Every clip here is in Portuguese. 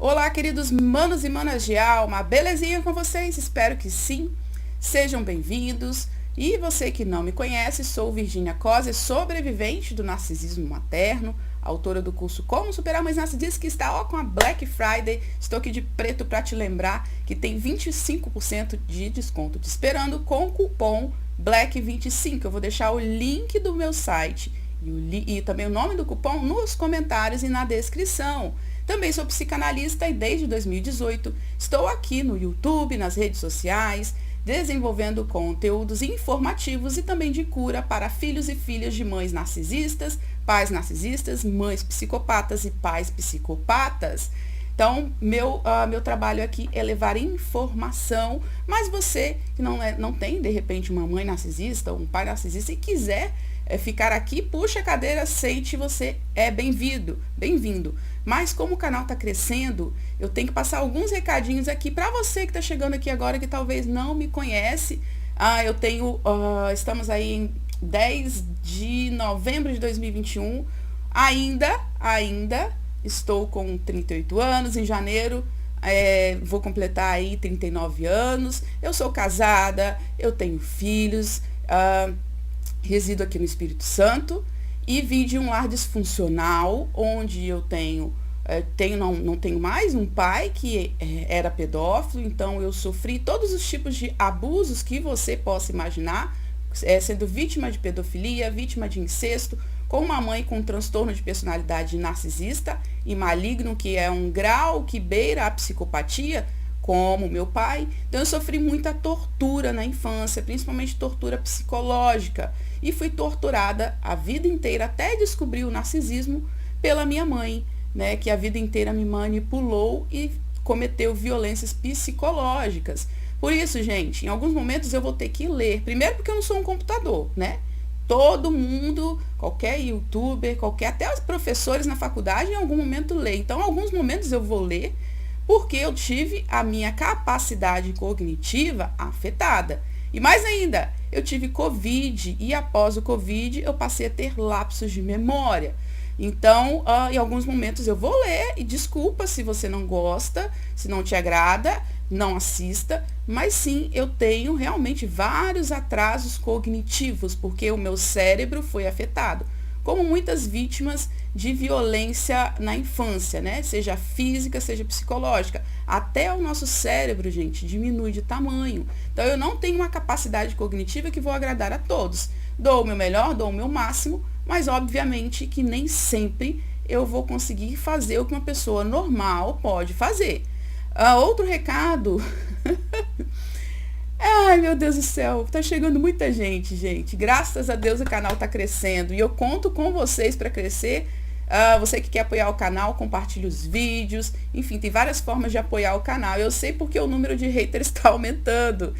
Olá, queridos manos e manas de alma, belezinha com vocês? Espero que sim. Sejam bem-vindos. E você que não me conhece, sou Virgínia Cosi, sobrevivente do narcisismo materno, autora do curso Como Superar Mães Narcisistas, que está com a Black Friday. Estou aqui de preto para te lembrar que tem 25% de desconto te esperando com o cupom BLACK25. Eu vou deixar o link do meu site e também o nome do cupom nos comentários e na descrição. Também sou psicanalista e desde 2018 estou aqui no YouTube, nas redes sociais, desenvolvendo conteúdos informativos e também de cura para filhos e filhas de mães narcisistas, pais narcisistas, mães psicopatas e pais psicopatas. Então, meu trabalho aqui é levar informação, mas você que não tem, de repente, uma mãe narcisista ou um pai narcisista e quiser ficar aqui, puxa a cadeira, sente, você é bem-vindo. Mas como o canal está crescendo, eu tenho que passar alguns recadinhos aqui para você que está chegando aqui agora, que talvez não me conhece. Estamos aí em 10 de novembro de 2021, ainda estou com 38 anos, em janeiro vou completar aí 39 anos, eu sou casada, eu tenho filhos, resido aqui no Espírito Santo e vim de um lar disfuncional, onde eu não tenho mais um pai que era pedófilo, então eu sofri todos os tipos de abusos que você possa imaginar, sendo vítima de pedofilia, vítima de incesto, com uma mãe com um transtorno de personalidade narcisista e maligno, que é um grau que beira a psicopatia, como meu pai. Então eu sofri muita tortura na infância, principalmente tortura psicológica, e fui torturada a vida inteira até descobrir o narcisismo pela minha mãe, né, que a vida inteira me manipulou e cometeu violências psicológicas. Por isso, gente, em alguns momentos eu vou ter que ler, primeiro porque eu não sou um computador, né? Todo mundo, qualquer youtuber, até os professores na faculdade em algum momento lê. Então, em alguns momentos eu vou ler, porque eu tive a minha capacidade cognitiva afetada. E mais ainda, eu tive Covid e após o Covid eu passei a ter lapsos de memória. Então, em alguns momentos eu vou ler e desculpa se você não gosta, se não te agrada, não assista, mas sim, eu tenho realmente vários atrasos cognitivos, porque o meu cérebro foi afetado, como muitas vítimas de violência na infância, né? Seja física, seja psicológica. Até o nosso cérebro, gente, diminui de tamanho. Então, eu não tenho uma capacidade cognitiva que vou agradar a todos. Dou o meu melhor, dou o meu máximo, mas obviamente que nem sempre eu vou conseguir fazer o que uma pessoa normal pode fazer. Outro recado... Ai, meu Deus do céu, tá chegando muita gente. Graças a Deus o canal tá crescendo e eu conto com vocês para crescer. Você que quer apoiar o canal, compartilhe os vídeos. Enfim, tem várias formas de apoiar o canal. Eu sei porque o número de haters está aumentando.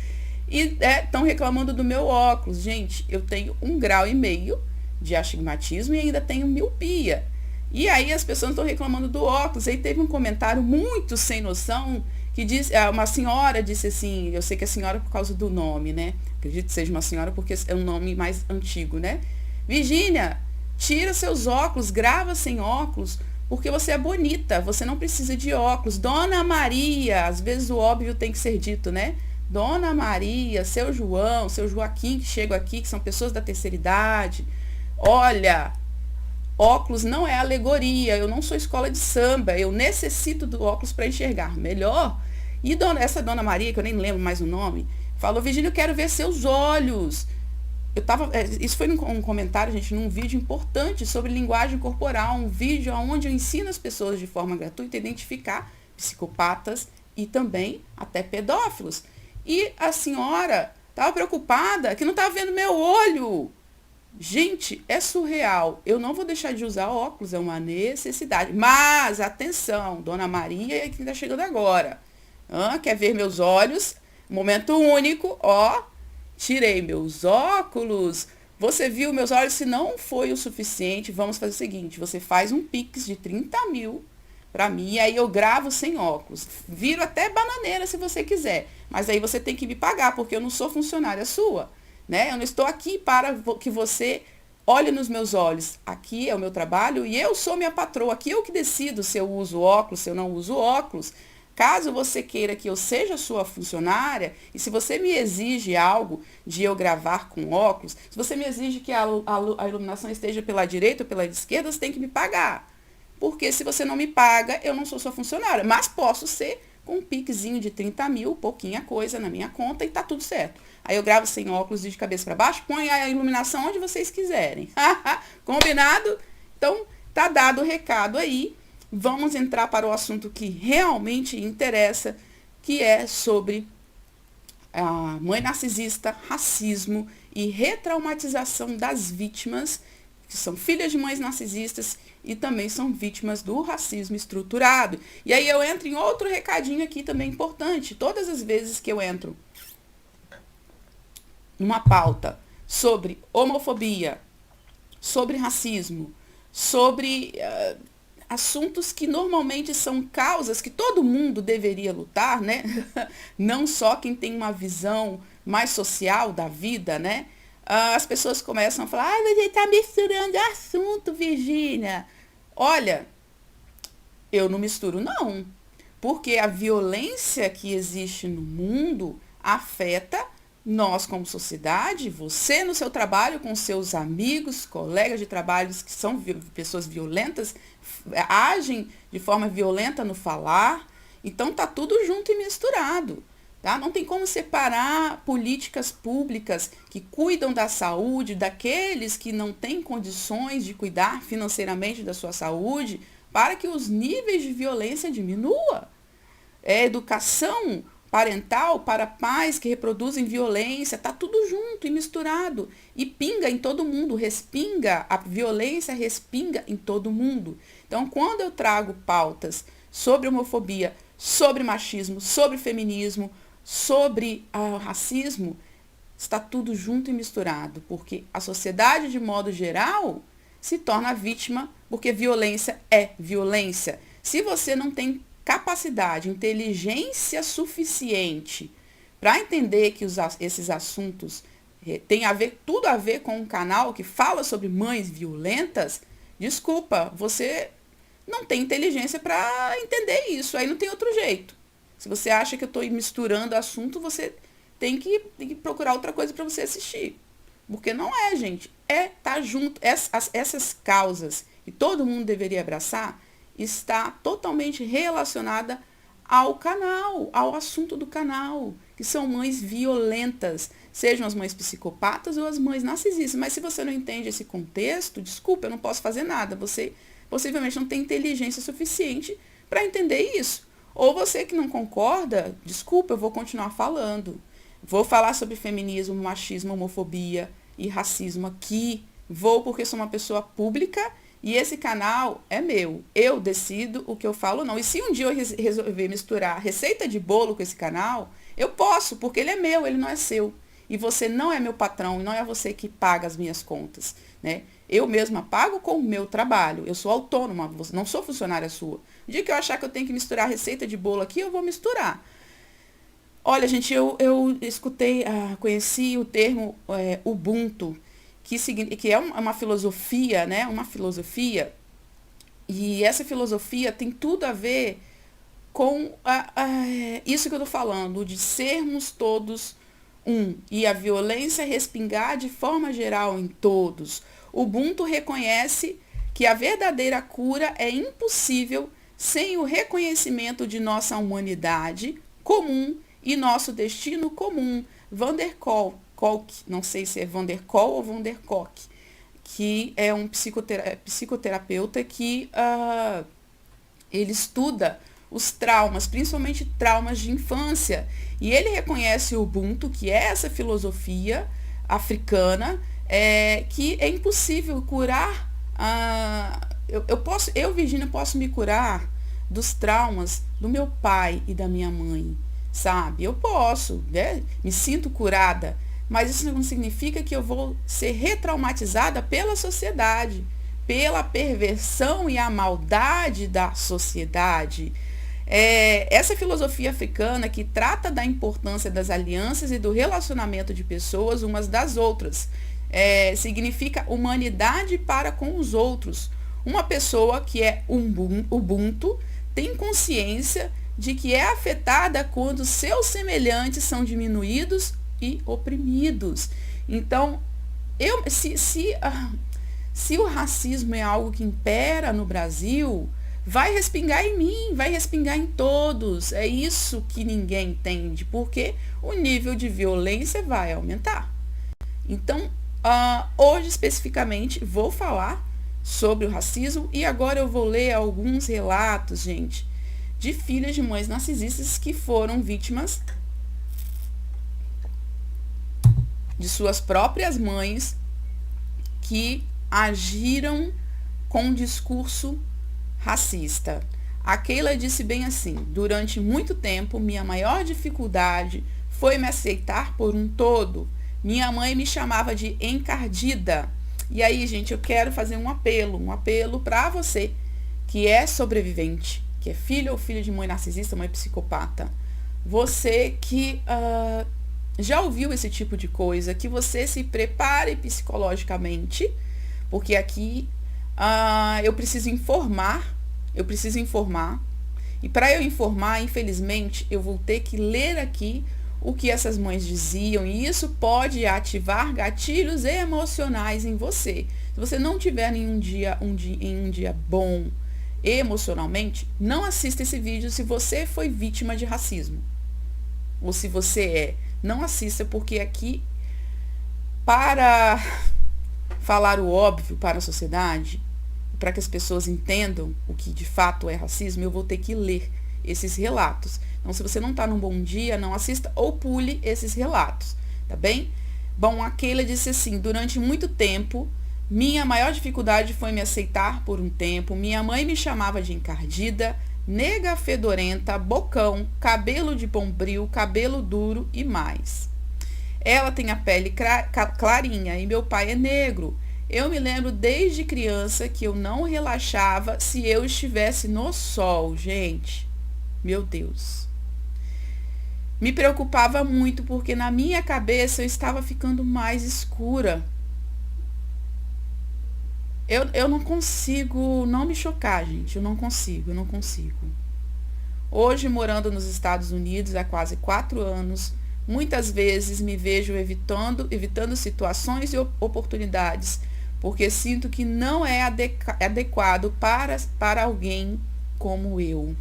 E estão reclamando do meu óculos. Gente, eu tenho 1,5 grau de astigmatismo e ainda tenho miopia. E aí as pessoas estão reclamando do óculos. Aí teve um comentário muito sem noção que uma senhora disse assim, eu sei que é senhora por causa do nome, né? Acredito que seja uma senhora porque é um nome mais antigo, né? Virgínia, tira seus óculos, grava sem óculos, porque você é bonita, você não precisa de óculos. Dona Maria, às vezes o óbvio tem que ser dito, né? Dona Maria, seu João, seu Joaquim que chegam aqui, que são pessoas da terceira idade. Olha, óculos não é alegoria, eu não sou escola de samba, eu necessito do óculos para enxergar melhor. E essa Dona Maria, que eu nem lembro mais o nome, falou, Virgínia, eu quero ver seus olhos. Isso foi um comentário, gente, num vídeo importante sobre linguagem corporal, um vídeo onde eu ensino as pessoas de forma gratuita a identificar psicopatas e também até pedófilos. E a senhora estava preocupada que não estava vendo meu olho. Gente, é surreal. Eu não vou deixar de usar óculos, é uma necessidade. Mas, atenção, Dona Maria, que está chegando agora. Quer ver meus olhos? Momento único, tirei meus óculos. Você viu meus olhos? Se não foi o suficiente, vamos fazer o seguinte, você faz um Pix de 30 mil para mim, e aí eu gravo sem óculos. Viro até bananeira se você quiser. Mas aí você tem que me pagar, porque eu não sou funcionária sua. Né? Eu não estou aqui para que você olhe nos meus olhos, aqui é o meu trabalho e eu sou minha patroa, aqui eu que decido se eu uso óculos, se eu não uso óculos. Caso você queira que eu seja sua funcionária, e se você me exige algo de eu gravar com óculos, se você me exige que a iluminação esteja pela direita ou pela esquerda, você tem que me pagar. Porque se você não me paga, eu não sou sua funcionária. Mas posso ser com um piquezinho de 30 mil, pouquinha coisa na minha conta e tá tudo certo. Aí eu gravo sem óculos de cabeça para baixo, põe a iluminação onde vocês quiserem. Combinado? Então, tá dado o recado aí. Vamos entrar para o assunto que realmente interessa, que é sobre a mãe narcisista, racismo e retraumatização das vítimas, que são filhas de mães narcisistas e também são vítimas do racismo estruturado. E aí eu entro em outro recadinho aqui também importante. Todas as vezes que eu entro numa pauta sobre homofobia, sobre racismo, sobre assuntos que normalmente são causas que todo mundo deveria lutar, né? Não só quem tem uma visão mais social da vida, né? As pessoas começam a falar, você está misturando assunto, Virgínia. Olha, eu não misturo, não. Porque a violência que existe no mundo afeta nós como sociedade, você no seu trabalho, com seus amigos, colegas de trabalho que são pessoas violentas, agem de forma violenta no falar. Então tá tudo junto e misturado. Tá? Não tem como separar políticas públicas que cuidam da saúde daqueles que não têm condições de cuidar financeiramente da sua saúde para que os níveis de violência diminuam. É educação parental para pais que reproduzem violência, está tudo junto e misturado. E pinga em todo mundo, respinga, a violência respinga em todo mundo. Então, quando eu trago pautas sobre homofobia, sobre machismo, sobre feminismo, sobre racismo, está tudo junto e misturado, porque a sociedade, de modo geral, se torna vítima, porque violência é violência. Se você não tem capacidade, inteligência suficiente para entender que esses assuntos têm tudo a ver com um canal que fala sobre mães violentas, desculpa, você não tem inteligência para entender isso, aí não tem outro jeito. Se você acha que eu estou misturando assunto, você tem que procurar outra coisa para você assistir. Porque não é, gente. Tá junto. Essas causas que todo mundo deveria abraçar está totalmente relacionada ao canal, ao assunto do canal, que são mães violentas, sejam as mães psicopatas ou as mães narcisistas. Mas se você não entende esse contexto, desculpa, eu não posso fazer nada. Você possivelmente não tem inteligência suficiente para entender isso. Ou você que não concorda, desculpa, eu vou continuar falando. Vou falar sobre feminismo, machismo, homofobia e racismo aqui. Vou porque sou uma pessoa pública e esse canal é meu. Eu decido o que eu falo ou não. E se um dia eu resolver misturar receita de bolo com esse canal, eu posso, porque ele é meu, ele não é seu. E você não é meu patrão, e não é você que paga as minhas contas, né? Eu mesma pago com o meu trabalho. Eu sou autônoma, não sou funcionária sua. O dia que eu achar que eu tenho que misturar receita de bolo aqui, eu vou misturar. Olha, gente, eu escutei, conheci o termo Ubuntu, que é uma filosofia, né? Uma filosofia. E essa filosofia tem tudo a ver com isso que eu estou falando, de sermos todos um. E a violência respingar de forma geral em todos. Ubuntu reconhece que a verdadeira cura é impossível sem o reconhecimento de nossa humanidade comum e nosso destino comum. Van der Kolk, não sei se é Van der Kolk ou Van der Kolk, que é um psicoterapeuta que ele estuda os traumas, principalmente traumas de infância. E ele reconhece o Ubuntu, que é essa filosofia africana, que é impossível curar. Eu, Virgínia, posso me curar dos traumas do meu pai e da minha mãe, sabe? Eu posso, né? Me sinto curada, mas isso não significa que eu vou ser retraumatizada pela sociedade, pela perversão e a maldade da sociedade. Essa filosofia africana que trata da importância das alianças e do relacionamento de pessoas umas das outras. significa humanidade para com os outros. Uma pessoa que é ubuntu tem consciência de que é afetada quando seus semelhantes são diminuídos e oprimidos. Então, se o racismo é algo que impera no Brasil, vai respingar em mim, vai respingar em todos. É isso que ninguém entende, porque o nível de violência vai aumentar. Então, hoje especificamente vou falar sobre o racismo e agora eu vou ler alguns relatos, gente, de filhas de mães narcisistas que foram vítimas de suas próprias mães que agiram com discurso racista. A Keila disse bem assim: durante muito tempo, minha maior dificuldade foi me aceitar por um todo. Minha mãe me chamava de encardida. E aí, gente, eu quero fazer um apelo para você que é sobrevivente, que é filho ou filha de mãe narcisista, mãe psicopata. Você que já ouviu esse tipo de coisa, que você se prepare psicologicamente, porque aqui eu preciso informar. E para eu informar, infelizmente, eu vou ter que ler aqui o que essas mães diziam, e isso pode ativar gatilhos emocionais em você. Se você não tiver em um dia bom emocionalmente, não assista esse vídeo se você foi vítima de racismo. Ou se você não assista, porque aqui, para falar o óbvio para a sociedade, para que as pessoas entendam o que de fato é racismo, eu vou ter que ler esses relatos. Então, se você não está num bom dia, não assista ou pule esses relatos, tá bem? Bom, a Keila disse assim: durante muito tempo, minha maior dificuldade foi me aceitar por um tempo. Minha mãe me chamava de encardida, nega fedorenta, bocão, cabelo de bombril, cabelo duro e mais. Ela tem a pele clarinha e meu pai é negro. Eu me lembro desde criança que eu não relaxava se eu estivesse no sol, gente. Meu Deus. Me preocupava muito porque na minha cabeça eu estava ficando mais escura. Eu não consigo não me chocar, gente. Eu não consigo. Hoje, morando nos Estados Unidos há quase 4 anos, muitas vezes me vejo evitando situações e oportunidades, porque sinto que não é adequado para alguém como eu.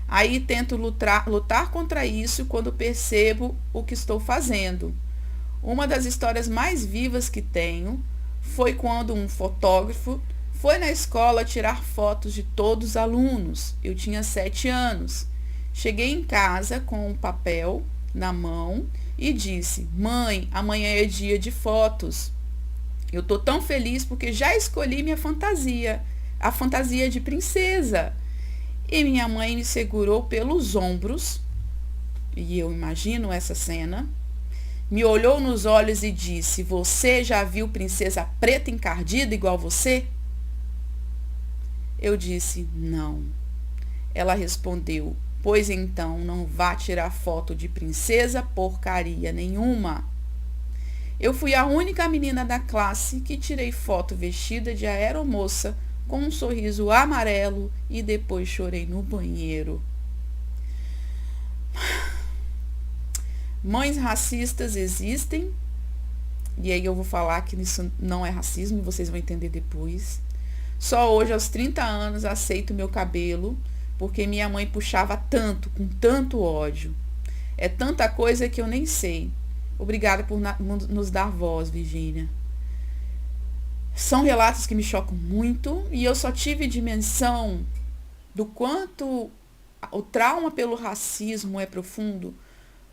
Aí tento lutar contra isso quando percebo o que estou fazendo. Uma das histórias mais vivas que tenho foi quando um fotógrafo foi na escola tirar fotos de todos os alunos. Eu tinha 7 anos. Cheguei em casa com um papel na mão e disse: mãe, amanhã é dia de fotos. Eu tô tão feliz porque já escolhi minha fantasia, a fantasia de princesa. E minha mãe me segurou pelos ombros, e eu imagino essa cena, me olhou nos olhos e disse: você já viu princesa preta encardida igual você? Eu disse: não. Ela respondeu: pois então não vá tirar foto de princesa porcaria nenhuma. Eu fui a única menina da classe que tirei foto vestida de aeromoça com um sorriso amarelo e depois chorei no banheiro. Mães racistas existem, e aí eu vou falar que isso não é racismo e vocês vão entender depois. Só hoje, aos 30 anos, aceito meu cabelo, porque minha mãe puxava tanto, com tanto ódio. É tanta coisa que eu nem sei. Obrigada por nos dar voz, Virgínia. São relatos que me chocam muito e eu só tive dimensão do quanto o trauma pelo racismo é profundo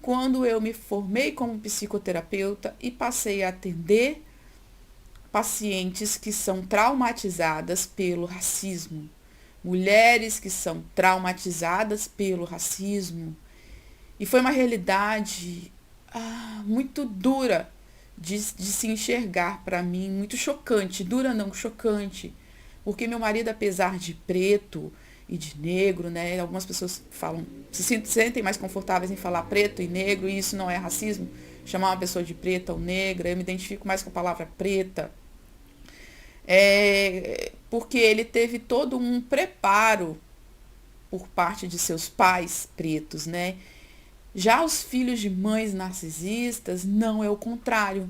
quando eu me formei como psicoterapeuta e passei a atender pacientes que são traumatizadas pelo racismo, mulheres que são traumatizadas pelo racismo. E foi uma realidade muito dura de se enxergar para mim, muito chocante, dura não, chocante, porque meu marido, apesar de preto e de negro, né, algumas pessoas falam, se sentem mais confortáveis em falar preto e negro, e isso não é racismo. chamar uma pessoa de preta ou negra, eu me identifico mais com a palavra preta, porque ele teve todo um preparo por parte de seus pais pretos, né? Já os filhos de mães narcisistas, não é o contrário.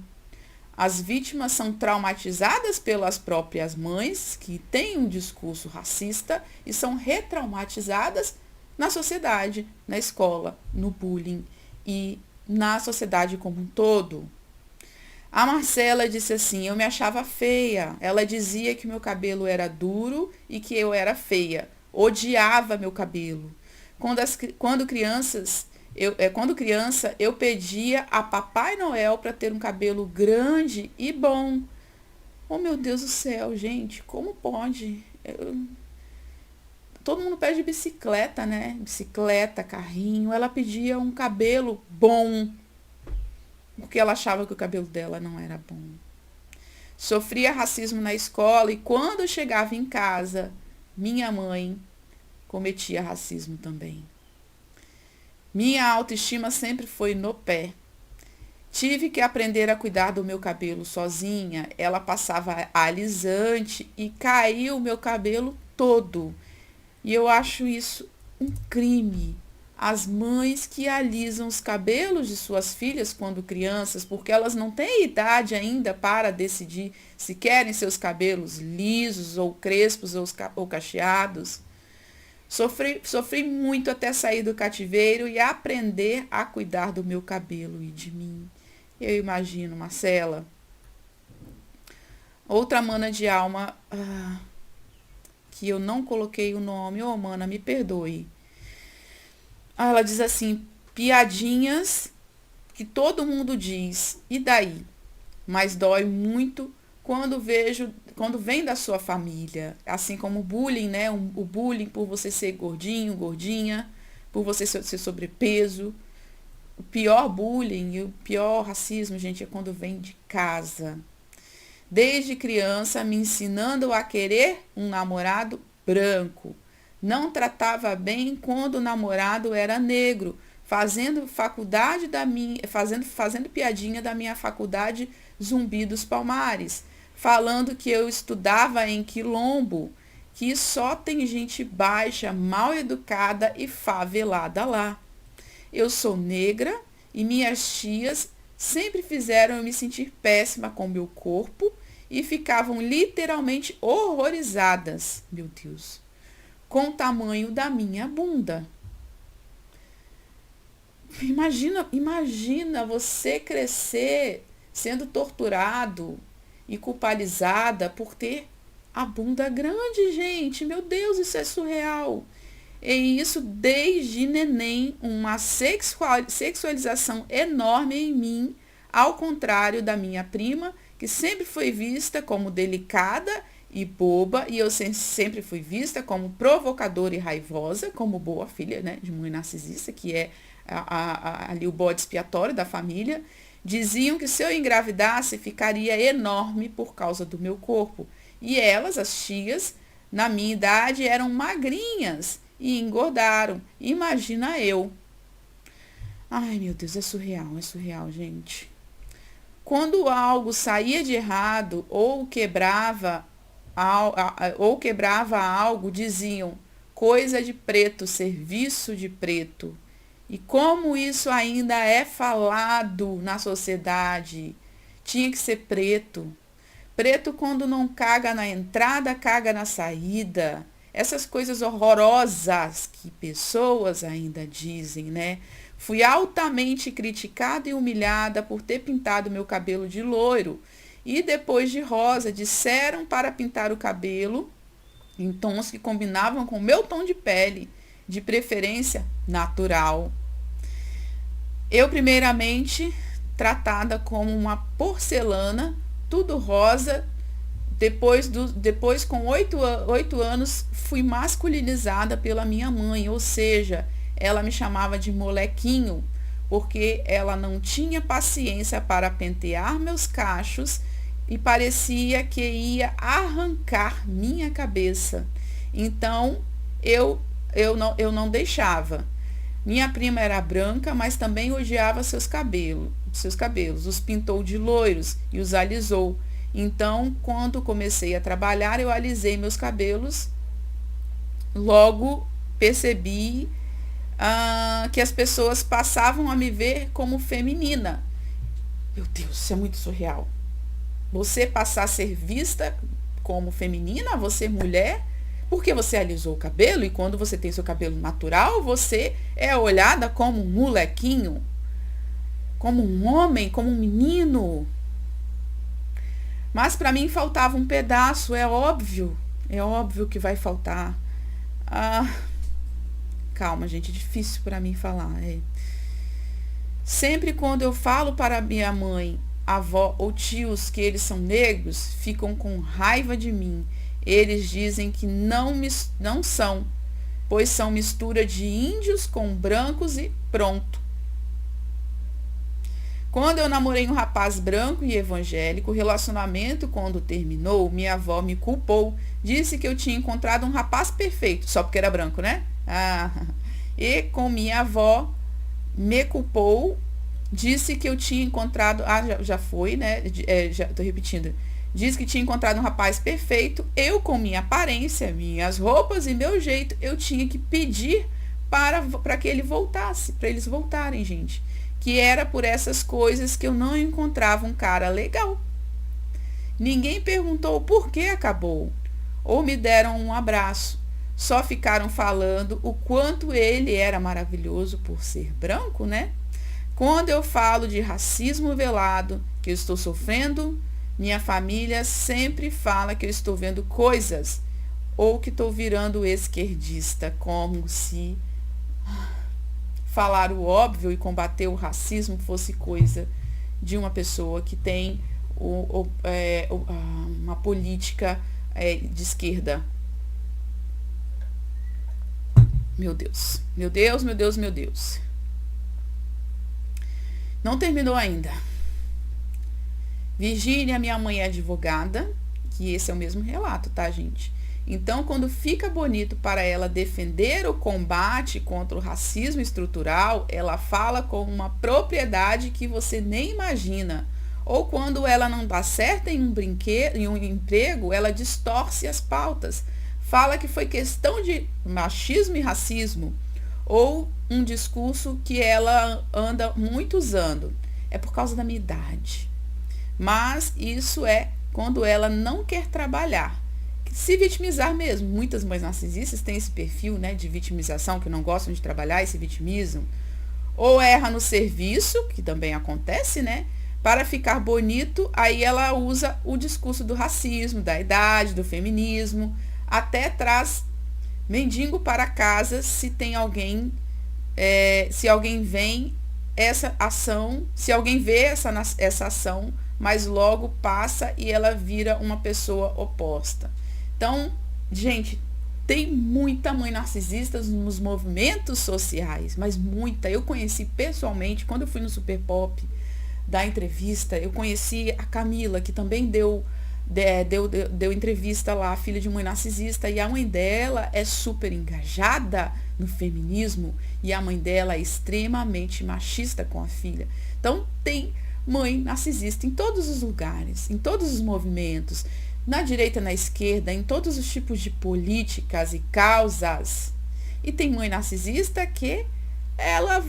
As vítimas são traumatizadas pelas próprias mães, que têm um discurso racista, e são retraumatizadas na sociedade, na escola, no bullying e na sociedade como um todo. A Marcela disse assim: eu me achava feia. Ela dizia que meu cabelo era duro e que eu era feia. Odiava meu cabelo. Quando criança, eu pedia a Papai Noel para ter um cabelo grande e bom. Oh, meu Deus do céu, gente, como pode? Todo mundo pede bicicleta, né? Bicicleta, carrinho. Ela pedia um cabelo bom, porque ela achava que o cabelo dela não era bom. Sofria racismo na escola e quando chegava em casa, minha mãe cometia racismo também. Minha autoestima sempre foi no pé. Tive que aprender a cuidar do meu cabelo sozinha. Ela passava alisante e caiu o meu cabelo todo. E eu acho isso um crime. As mães que alisam os cabelos de suas filhas quando crianças, porque elas não têm idade ainda para decidir se querem seus cabelos lisos ou crespos ou cacheados. Sofri muito até sair do cativeiro e aprender a cuidar do meu cabelo e de mim. Eu imagino, Marcela. Outra mana de alma, que eu não coloquei o nome. Ô, mana, me perdoe. Ela diz assim: piadinhas que todo mundo diz, e daí? Mas dói muito quando vem da sua família, assim como o bullying, né? O bullying por você ser gordinho, gordinha, por você ser sobrepeso. O pior bullying e o pior racismo, gente, é quando vem de casa. Desde criança, me ensinando a querer um namorado branco. Não tratava bem quando o namorado era negro, fazendo piadinha da minha faculdade Zumbi dos Palmares, falando que eu estudava em Quilombo, que só tem gente baixa, mal educada e favelada lá. Eu sou negra e minhas tias sempre fizeram eu me sentir péssima com meu corpo e ficavam literalmente horrorizadas, meu Deus, com o tamanho da minha bunda. Imagina você crescer sendo torturado e culpabilizada por ter a bunda grande, gente. Meu Deus, isso é surreal. E isso desde neném, uma sexualização enorme em mim, ao contrário da minha prima, que sempre foi vista como delicada e boba, e eu sempre fui vista como provocadora e raivosa, como boa filha, né, de mãe narcisista, que é ali o bode expiatório da família. Diziam que se eu engravidasse, ficaria enorme por causa do meu corpo. E elas, as tias, na minha idade, eram magrinhas e engordaram. Imagina eu. Ai, meu Deus, é surreal, gente. Quando algo saía de errado ou quebrava algo, diziam: coisa de preto, serviço de preto. E como isso ainda é falado na sociedade, tinha que ser preto. Preto quando não caga na entrada, caga na saída. Essas coisas horrorosas que pessoas ainda dizem, né? Fui altamente criticada e humilhada por ter pintado meu cabelo de loiro e depois de rosa. Disseram para pintar o cabelo em tons que combinavam com o meu tom de pele, de preferência natural. Eu, primeiramente, tratada como uma porcelana, tudo rosa. Depois com 8 anos, fui masculinizada pela minha mãe, ou seja, ela me chamava de molequinho, porque ela não tinha paciência para pentear meus cachos e parecia que ia arrancar minha cabeça. Então, eu não deixava. Minha prima era branca, mas também odiava seus cabelos. Os pintou de loiros e os alisou. Então, quando comecei a trabalhar, eu alisei meus cabelos. Logo percebi que as pessoas passavam a me ver como feminina. Meu Deus, isso é muito surreal. Você passar a ser vista como feminina, você mulher, porque você alisou o cabelo, e quando você tem seu cabelo natural, você é olhada como um molequinho, como um homem, como um menino. Mas para mim faltava um pedaço, é óbvio que vai faltar. Calma, gente, é difícil para mim falar. Sempre quando eu falo para minha mãe, avó ou tios que eles são negros, ficam com raiva de mim. Eles dizem que não são, pois são mistura de índios com brancos e pronto. Quando eu namorei um rapaz branco e evangélico, o relacionamento, quando terminou, minha avó me culpou. Disse que eu tinha encontrado um rapaz perfeito, só porque era branco, né? E com minha avó me culpou, disse que eu tinha encontrado... já foi, né? Já tô repetindo. Disse que tinha encontrado um rapaz perfeito. Eu, com minha aparência, minhas roupas e meu jeito, eu tinha que pedir para que ele voltasse, para eles voltarem, gente. Que era por essas coisas que eu não encontrava um cara legal. Ninguém perguntou por que acabou, ou me deram um abraço. Só ficaram falando o quanto ele era maravilhoso por ser branco, né? Quando eu falo de racismo velado, que eu estou sofrendo, minha família sempre fala que eu estou vendo coisas, ou que estou virando esquerdista, como se falar o óbvio e combater o racismo fosse coisa de uma pessoa que tem uma política de esquerda. Meu Deus, meu Deus, meu Deus, meu Deus. Não terminou ainda. Virgínia, minha mãe é advogada, que esse é o mesmo relato, tá, gente? Então, quando fica bonito para ela defender o combate contra o racismo estrutural, ela fala com uma propriedade que você nem imagina. Ou quando ela não dá certo em um emprego, ela distorce as pautas. Fala que foi questão de machismo e racismo. Ou um discurso que ela anda muito usando. É por causa da minha idade. Mas isso é quando ela não quer trabalhar. Se vitimizar mesmo. Muitas mães narcisistas têm esse perfil, né, de vitimização, que não gostam de trabalhar e se vitimizam. Ou erra no serviço, que também acontece, né? Para ficar bonito, aí ela usa o discurso do racismo, da idade, do feminismo, até traz mendigo para casa se tem alguém, se alguém vê essa ação, se alguém vê essa ação, mas logo passa e ela vira uma pessoa oposta. Então, gente, tem muita mãe narcisista nos movimentos sociais, mas muita. Eu conheci pessoalmente, quando eu fui no Super Pop da entrevista, eu conheci a Camila, que também deu entrevista lá, filha de mãe narcisista, e a mãe dela é super engajada no feminismo, e a mãe dela é extremamente machista com a filha. Então, tem mãe narcisista em todos os lugares, em todos os movimentos, na direita, na esquerda, em todos os tipos de políticas e causas. E tem mãe narcisista que ela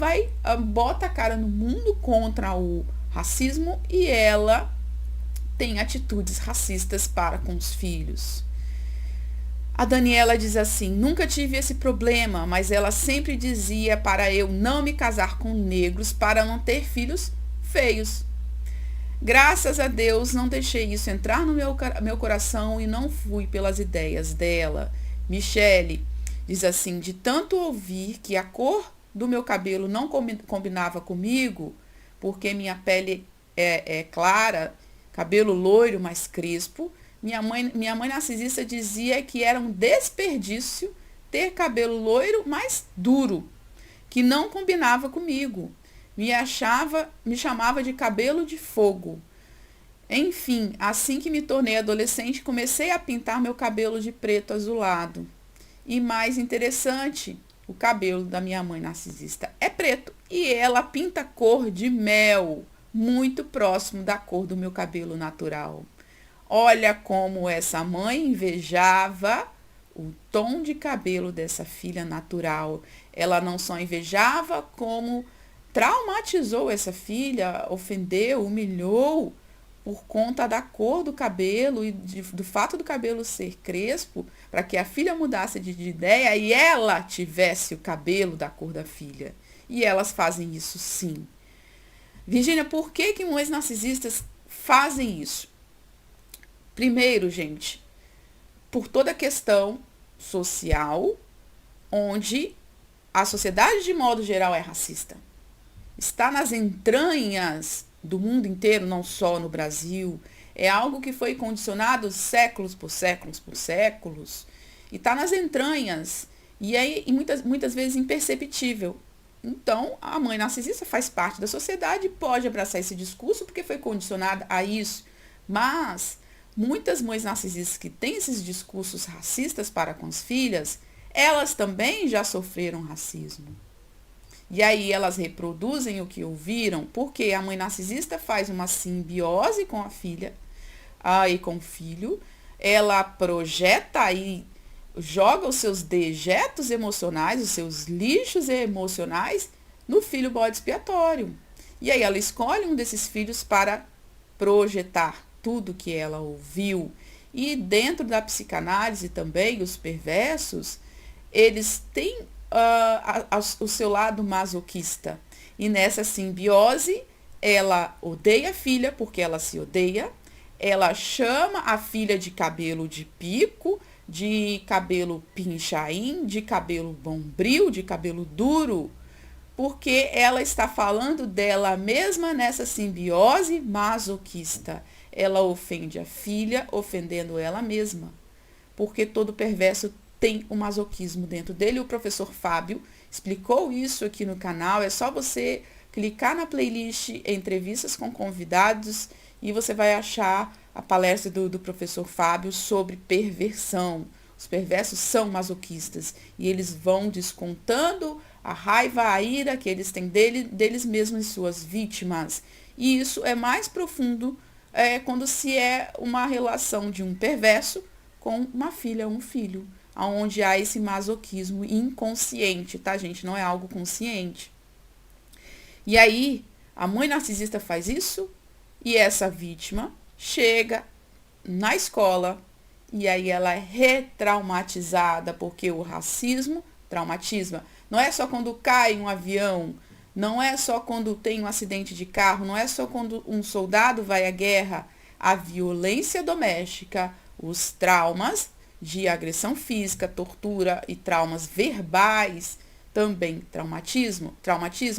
bota a cara no mundo contra o racismo e ela tem atitudes racistas para com os filhos. A Daniela diz assim: nunca tive esse problema, mas ela sempre dizia para eu não me casar com negros para não ter filhos feios. Graças a Deus não deixei isso entrar no meu coração e não fui pelas ideias dela. Michele diz assim: de tanto ouvir que a cor do meu cabelo não combinava comigo, porque minha pele é clara, cabelo loiro, mais crespo, minha mãe narcisista dizia que era um desperdício ter cabelo loiro mais duro, que não combinava comigo. Me chamava de cabelo de fogo. Enfim, assim que me tornei adolescente, comecei a pintar meu cabelo de preto azulado. E mais interessante, o cabelo da minha mãe narcisista é preto e ela pinta cor de mel, muito próximo da cor do meu cabelo natural. Olha como essa mãe invejava o tom de cabelo dessa filha natural. Ela não só invejava, como traumatizou essa filha, ofendeu, humilhou por conta da cor do cabelo e do fato do cabelo ser crespo, para que a filha mudasse de ideia e ela tivesse o cabelo da cor da filha. E elas fazem isso sim. Virgínia, por que mães narcisistas fazem isso? Primeiro, gente, por toda a questão social, onde a sociedade de modo geral é racista. Está nas entranhas do mundo inteiro, não só no Brasil. É algo que foi condicionado séculos por séculos por séculos. E está nas entranhas. E aí, muitas vezes, imperceptível. Então, a mãe narcisista faz parte da sociedade e pode abraçar esse discurso porque foi condicionada a isso. Mas muitas mães narcisistas que têm esses discursos racistas para com as filhas, elas também já sofreram racismo. E aí elas reproduzem o que ouviram, porque a mãe narcisista faz uma simbiose com a filha e com o filho. Ela projeta e joga os seus dejetos emocionais, os seus lixos emocionais no filho bode expiatório. E aí ela escolhe um desses filhos para projetar tudo que ela ouviu. E dentro da psicanálise também, os perversos, eles têm o seu lado masoquista. E nessa simbiose, ela odeia a filha porque ela se odeia. Ela chama a filha de cabelo de pico, de cabelo pinchain, de cabelo bombril, de cabelo duro, porque ela está falando dela mesma nessa simbiose masoquista. Ela ofende a filha, ofendendo ela mesma, porque todo perverso tem o masoquismo dentro dele. O professor Fábio explicou isso aqui no canal. É só você clicar na playlist Entrevistas com Convidados e você vai achar a palestra do professor Fábio sobre perversão. Os perversos são masoquistas e eles vão descontando a raiva, a ira que eles têm deles mesmos e suas vítimas. E isso é mais profundo quando se é uma relação de um perverso com uma filha ou um filho, onde há esse masoquismo inconsciente, tá, gente? Não é algo consciente. E aí, a mãe narcisista faz isso e essa vítima chega na escola e aí ela é retraumatizada, porque o racismo traumatiza. Não é só quando cai um avião, não é só quando tem um acidente de carro, não é só quando um soldado vai à guerra. A violência doméstica, os traumas de agressão física, tortura e traumas verbais também traumatizam.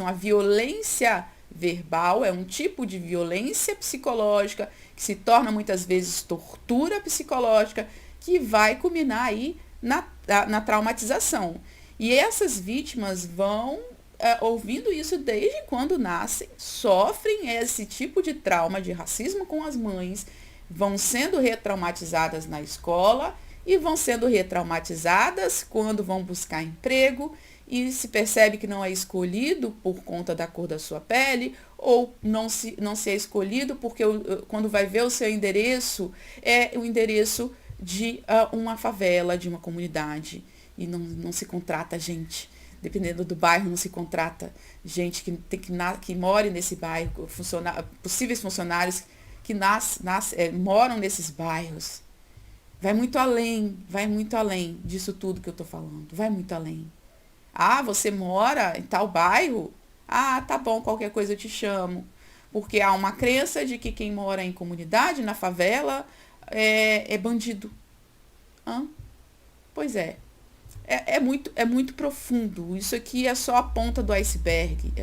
A violência verbal é um tipo de violência psicológica que se torna muitas vezes tortura psicológica, que vai culminar aí na traumatização. E essas vítimas vão ouvindo isso desde quando nascem, sofrem esse tipo de trauma de racismo com as mães, vão sendo retraumatizadas na escola e vão sendo retraumatizadas quando vão buscar emprego e se percebe que não é escolhido por conta da cor da sua pele, ou não se é escolhido porque quando vai ver o seu endereço, é o endereço de uma favela, de uma comunidade. E não se contrata gente. Dependendo do bairro, não se contrata gente que more nesse bairro, possíveis funcionários que moram nesses bairros. Vai muito além disso tudo que eu estou falando. Vai muito além. Ah, você mora em tal bairro? Ah, tá bom, qualquer coisa eu te chamo. Porque há uma crença de que quem mora em comunidade, na favela, é bandido. Pois é. É muito profundo. Isso aqui é só a ponta do iceberg.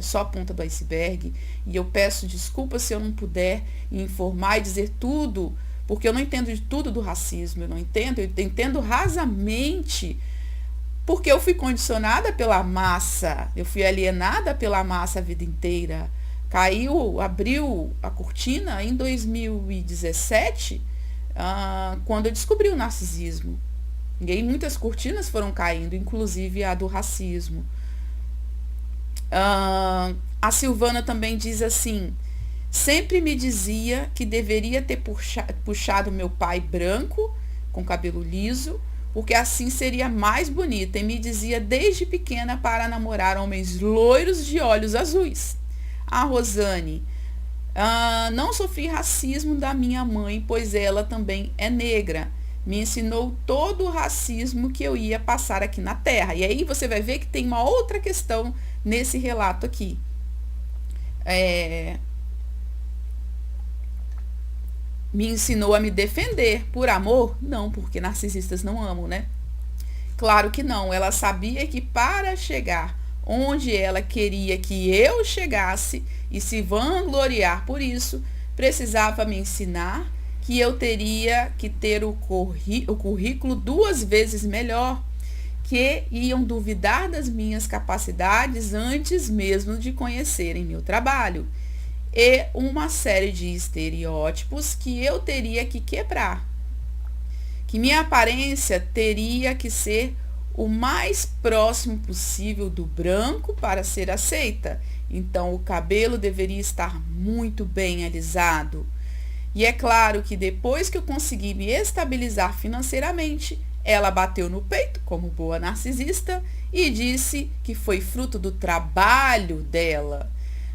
E eu peço desculpas se eu não puder informar e dizer tudo, porque eu não entendo de tudo do racismo. Eu entendo rasamente, porque eu fui condicionada pela massa. Eu fui alienada pela massa a vida inteira. Abriu a cortina em 2017, quando eu descobri o narcisismo. E aí muitas cortinas foram caindo, inclusive a do racismo. A Silvana também diz assim: sempre me dizia que deveria ter puxado meu pai branco, com cabelo liso, porque assim seria mais bonita. E me dizia desde pequena para namorar homens loiros de olhos azuis. A Rosane: não sofri racismo da minha mãe, pois ela também é negra. Me ensinou todo o racismo que eu ia passar aqui na Terra. E aí você vai ver que tem uma outra questão nesse relato aqui. Me ensinou a me defender por amor? Não, porque narcisistas não amam, né? Claro que não. Ela sabia que para chegar onde ela queria que eu chegasse e se vangloriar por isso, precisava me ensinar que eu teria que ter o currículo 2 vezes melhor, que iam duvidar das minhas capacidades antes mesmo de conhecerem meu trabalho, e uma série de estereótipos que eu teria que quebrar, que minha aparência teria que ser o mais próximo possível do branco para ser aceita. Então o cabelo deveria estar muito bem alisado. E é claro que depois que eu consegui me estabilizar financeiramente, ela bateu no peito, como boa narcisista, e disse que foi fruto do trabalho dela.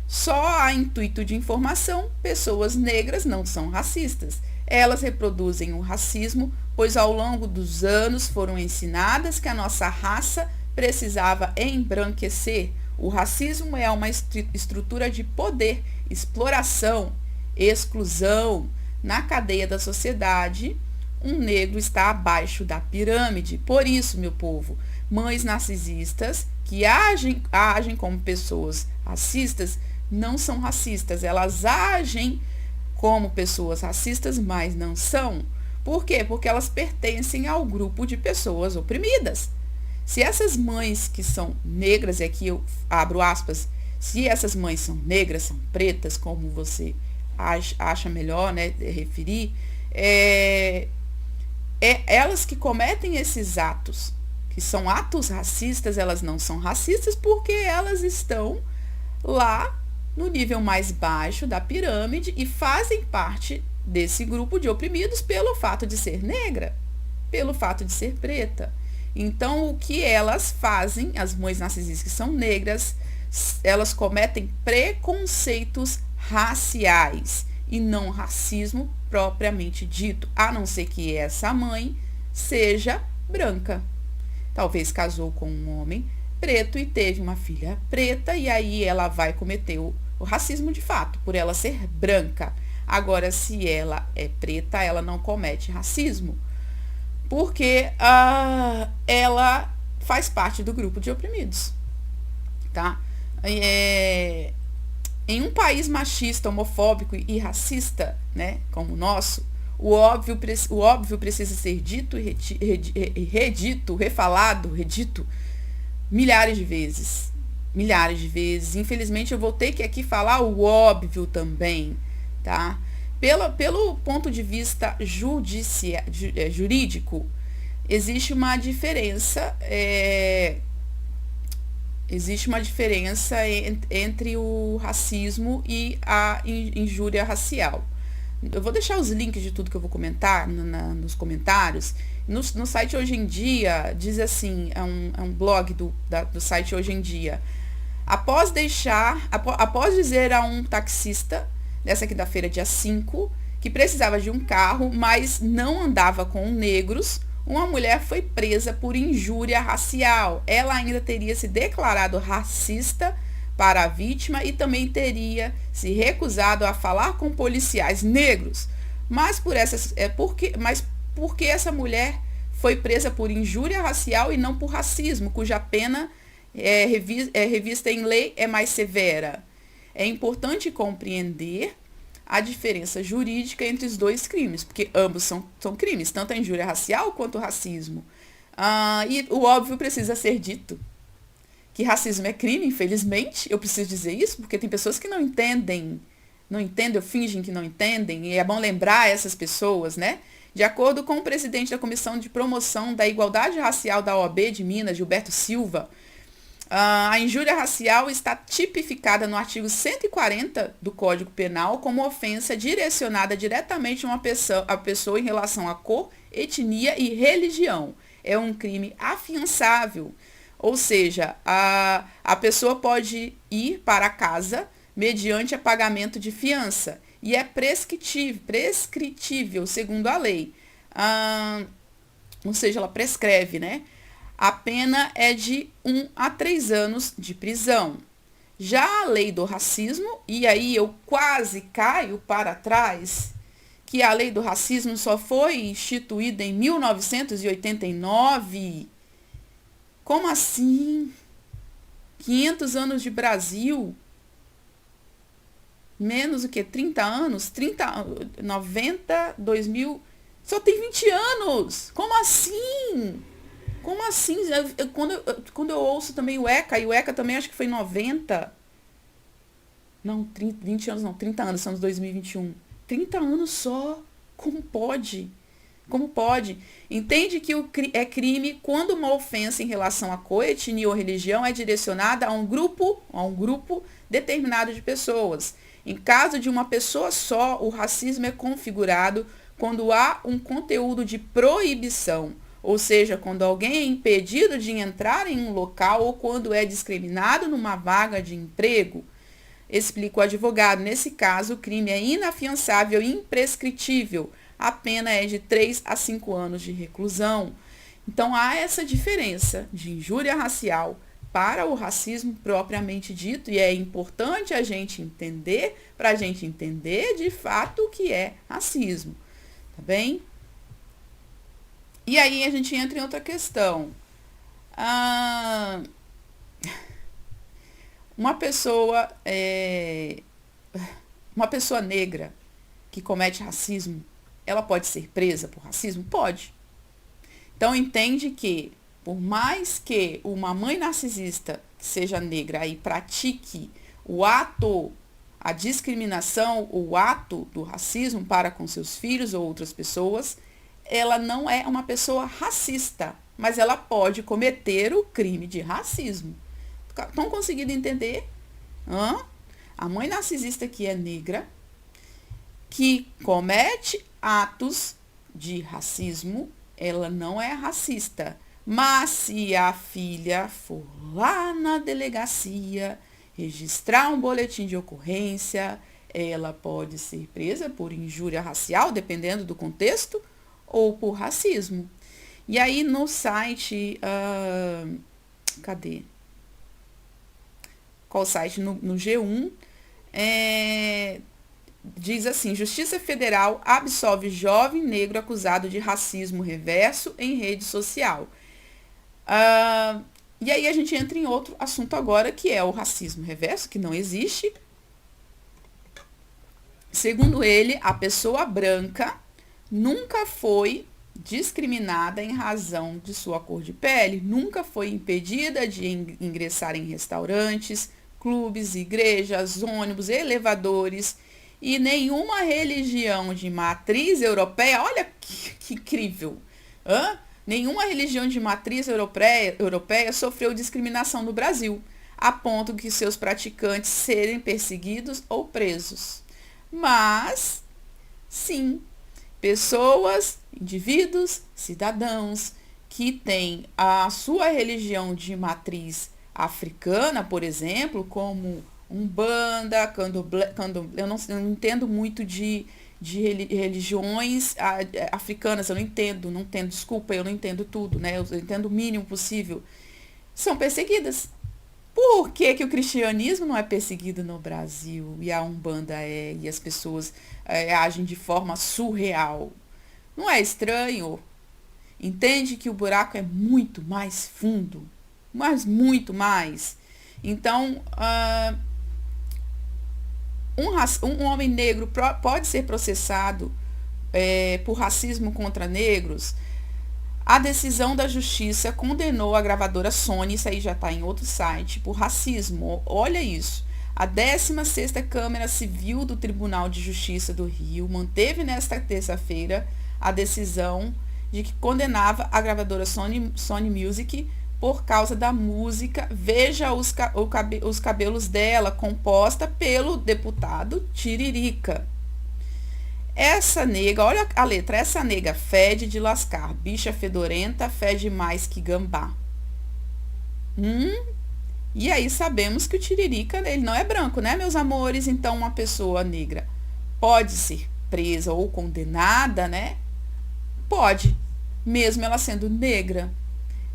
Só a intuito de informação, pessoas negras não são racistas. Elas reproduzem o racismo, pois ao longo dos anos foram ensinadas que a nossa raça precisava embranquecer. O racismo é uma estrutura de poder, exploração, exclusão. Na cadeia da sociedade, um negro está abaixo da pirâmide. Por isso, meu povo, mães narcisistas que agem como pessoas racistas não são racistas. Elas agem como pessoas racistas, mas não são. Por quê? Porque elas pertencem ao grupo de pessoas oprimidas. Se essas mães que são negras, e aqui eu abro aspas, se essas mães são negras, são pretas, como você acha melhor, né, referir, elas que cometem esses atos, que são atos racistas, elas não são racistas porque elas estão lá no nível mais baixo da pirâmide e fazem parte desse grupo de oprimidos pelo fato de ser negra, pelo fato de ser preta. Então, o que elas fazem, as mães narcisistas que são negras, elas cometem preconceitos raciais e não racismo propriamente dito, a não ser que essa mãe seja branca. Talvez casou com um homem preto e teve uma filha preta, e aí ela vai cometer o racismo de fato, por ela ser branca. Agora, se ela é preta, ela não comete racismo, porque ela faz parte do grupo de oprimidos, tá? Em um país machista, homofóbico e racista, né, como o nosso, o óbvio precisa ser dito e redito, refalado, redito, milhares de vezes. Milhares de vezes. Infelizmente, eu vou ter que aqui falar o óbvio também, tá? Pelo ponto de vista jurídico, existe uma diferença... Existe uma diferença entre o racismo e a injúria racial. Eu vou deixar os links de tudo que eu vou comentar nos comentários. No site Hoje em Dia, diz assim, é um blog do site Hoje em Dia. Após dizer a um taxista, nessa quinta-feira, dia 5, que precisava de um carro, mas não andava com negros, uma mulher foi presa por injúria racial. Ela ainda teria se declarado racista para a vítima e também teria se recusado a falar com policiais negros. Mas por que essa mulher foi presa por injúria racial e não por racismo, cuja pena revista em lei é mais severa? É importante compreender a diferença jurídica entre os dois crimes, porque ambos são crimes, tanto a injúria racial quanto o racismo. E o óbvio precisa ser dito, que racismo é crime, infelizmente. Eu preciso dizer isso, porque tem pessoas que não entendem ou fingem que não entendem, e é bom lembrar essas pessoas, né, De acordo com o presidente da Comissão de Promoção da Igualdade Racial da OAB de Minas, Gilberto Silva, a injúria racial está tipificada no artigo 140 do Código Penal como ofensa direcionada diretamente a pessoa em relação à cor, etnia e religião. É um crime afiançável, ou seja, a pessoa pode ir para casa mediante pagamento de fiança e é prescritível segundo a lei. Ou seja, ela prescreve, né? A pena é de 1 a 3 anos de prisão. Já a lei do racismo, e aí eu quase caio para trás, que a lei do racismo só foi instituída em 1989. Como assim? 500 anos de Brasil? Menos do que 30 anos? 90, 2000... Só tem 20 anos! Como assim? Como assim? Quando eu ouço também o ECA, e o ECA também acho que foi em 90. Não, 20 anos não, 30 anos, estamos em 2021. 30 anos só. Como pode? Como pode? Entende que é crime quando uma ofensa em relação à cor, etnia ou religião é direcionada a um grupo determinado de pessoas. Em caso de uma pessoa só, o racismo é configurado quando há um conteúdo de proibição. Ou seja, quando alguém é impedido de entrar em um local ou quando é discriminado numa vaga de emprego, explica o advogado. Nesse caso, o crime é inafiançável e imprescritível. A pena é de 3 a 5 anos de reclusão. Então, há essa diferença de injúria racial para o racismo propriamente dito, e é importante a gente entender, para a gente entender de fato o que é racismo. Tá bem? E aí a gente entra em outra questão. Uma pessoa negra que comete racismo, ela pode ser presa por racismo? Pode. Então entende que, por mais que uma mãe narcisista que seja negra e pratique a discriminação, o ato do racismo para com seus filhos ou outras pessoas, ela não é uma pessoa racista, mas ela pode cometer o crime de racismo. Estão conseguindo entender? A mãe narcisista que é negra, que comete atos de racismo, ela não é racista. Mas se a filha for lá na delegacia registrar um boletim de ocorrência, ela pode ser presa por injúria racial, dependendo do contexto, ou por racismo. E aí no site, cadê? Qual site? No G1, diz assim: Justiça Federal absolve jovem negro acusado de racismo reverso em rede social. E aí a gente entra em outro assunto agora, que é o racismo reverso, que não existe. Segundo ele, a pessoa branca nunca foi discriminada em razão de sua cor de pele, nunca foi impedida de ingressar em restaurantes, clubes, igrejas, ônibus, elevadores, e nenhuma religião de matriz europeia, olha que incrível, nenhuma religião de matriz europeia sofreu discriminação no Brasil, a ponto de seus praticantes serem perseguidos ou presos. Mas, sim, pessoas, indivíduos, cidadãos que têm a sua religião de matriz africana, por exemplo, como Umbanda, Candomblé, eu não entendo muito de religiões africanas, eu não entendo, desculpa, eu não entendo tudo, né? Eu entendo o mínimo possível. São perseguidas. Por que o cristianismo não é perseguido no Brasil e a Umbanda é, e as pessoas agem de forma surreal? Não é estranho? Entende que o buraco é muito mais fundo, mas muito mais. Então, um homem negro pode ser processado por racismo contra negros. A decisão da justiça condenou a gravadora Sony, isso aí já está em outro site, por racismo. Olha isso. A 16ª Câmara Civil do Tribunal de Justiça do Rio manteve nesta terça-feira a decisão de que condenava a gravadora Sony Music por causa da música Veja os Cabelos Dela, composta pelo deputado Tiririca. Essa nega, olha a letra, essa nega fede de lascar, bicha fedorenta, fede mais que gambá. E aí sabemos que o Tiririca, ele não é branco, né, meus amores? Então uma pessoa negra pode ser presa ou condenada, né? Pode, mesmo ela sendo negra,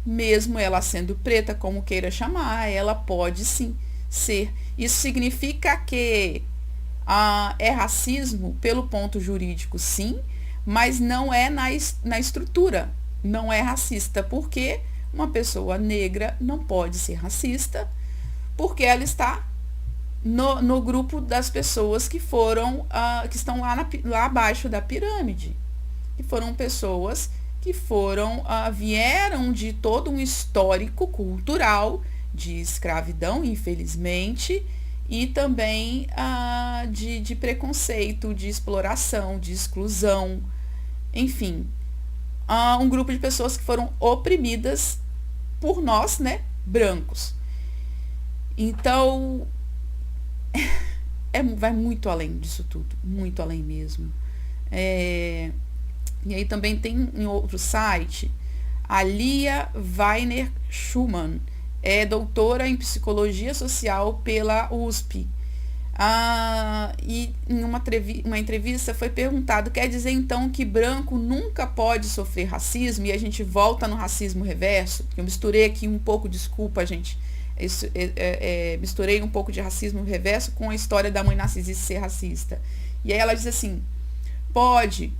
mesmo ela sendo preta, como queira chamar, ela pode sim ser. Isso significa que é racismo pelo ponto jurídico, sim, mas não é na estrutura. Não é racista, porque uma pessoa negra não pode ser racista, porque ela está no grupo das pessoas que foram, que estão lá abaixo da pirâmide. Que foram pessoas que vieram de todo um histórico cultural de escravidão, infelizmente, e também de preconceito, de exploração, de exclusão, enfim, um grupo de pessoas que foram oprimidas por nós, né, brancos. Então, vai muito além disso tudo, muito além mesmo. E aí também tem em outro site, a Lia Weiner Schumann, é doutora em psicologia social pela USP. E em uma entrevista foi perguntado, quer dizer então que branco nunca pode sofrer racismo? E a gente volta no racismo reverso. Eu misturei aqui um pouco, desculpa, gente. Misturei um pouco de racismo reverso com a história da mãe narcisista ser racista. E aí ela diz assim, pode,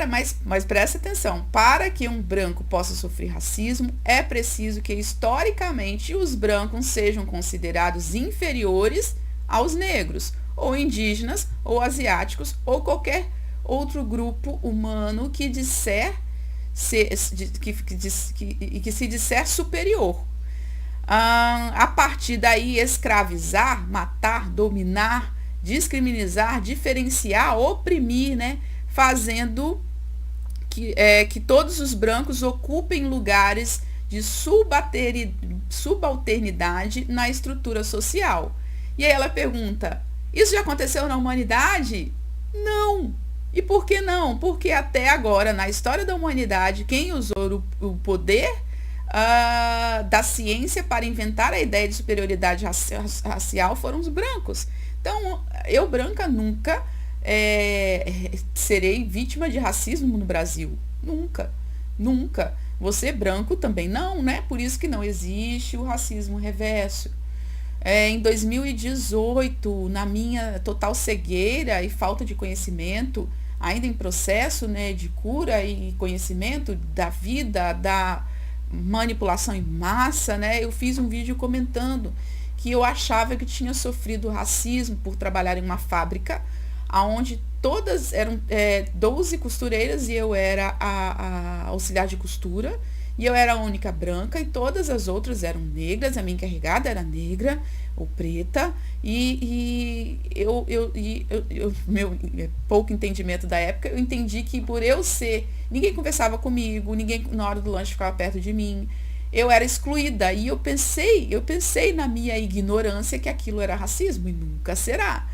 mas presta atenção, para que um branco possa sofrer racismo, é preciso que historicamente os brancos sejam considerados inferiores aos negros, ou indígenas, ou asiáticos, ou qualquer outro grupo humano que se disser superior. A partir daí, escravizar, matar, dominar, discriminar, diferenciar, oprimir, né? Fazendo que todos os brancos ocupem lugares de subalternidade na estrutura social. E aí ela pergunta, isso já aconteceu na humanidade? Não. E por que não? Porque até agora, na história da humanidade, quem usou o poder da ciência para inventar a ideia de superioridade racial foram os brancos. Então, eu branca nunca serei vítima de racismo no Brasil. Nunca. Nunca. Você branco também não, né? Por isso que não existe o racismo reverso. Em 2018, na minha total cegueira e falta de conhecimento, ainda em processo, né, de cura e conhecimento da vida, da manipulação em massa, né, eu fiz um vídeo comentando que eu achava que tinha sofrido racismo por trabalhar em uma fábrica onde todas eram 12 costureiras e eu era a auxiliar de costura, e eu era a única branca e todas as outras eram negras, a minha encarregada era negra ou preta, e meu pouco entendimento da época, eu entendi que por eu ser, ninguém conversava comigo, ninguém na hora do lanche ficava perto de mim, eu era excluída, e eu pensei na minha ignorância que aquilo era racismo, e nunca será.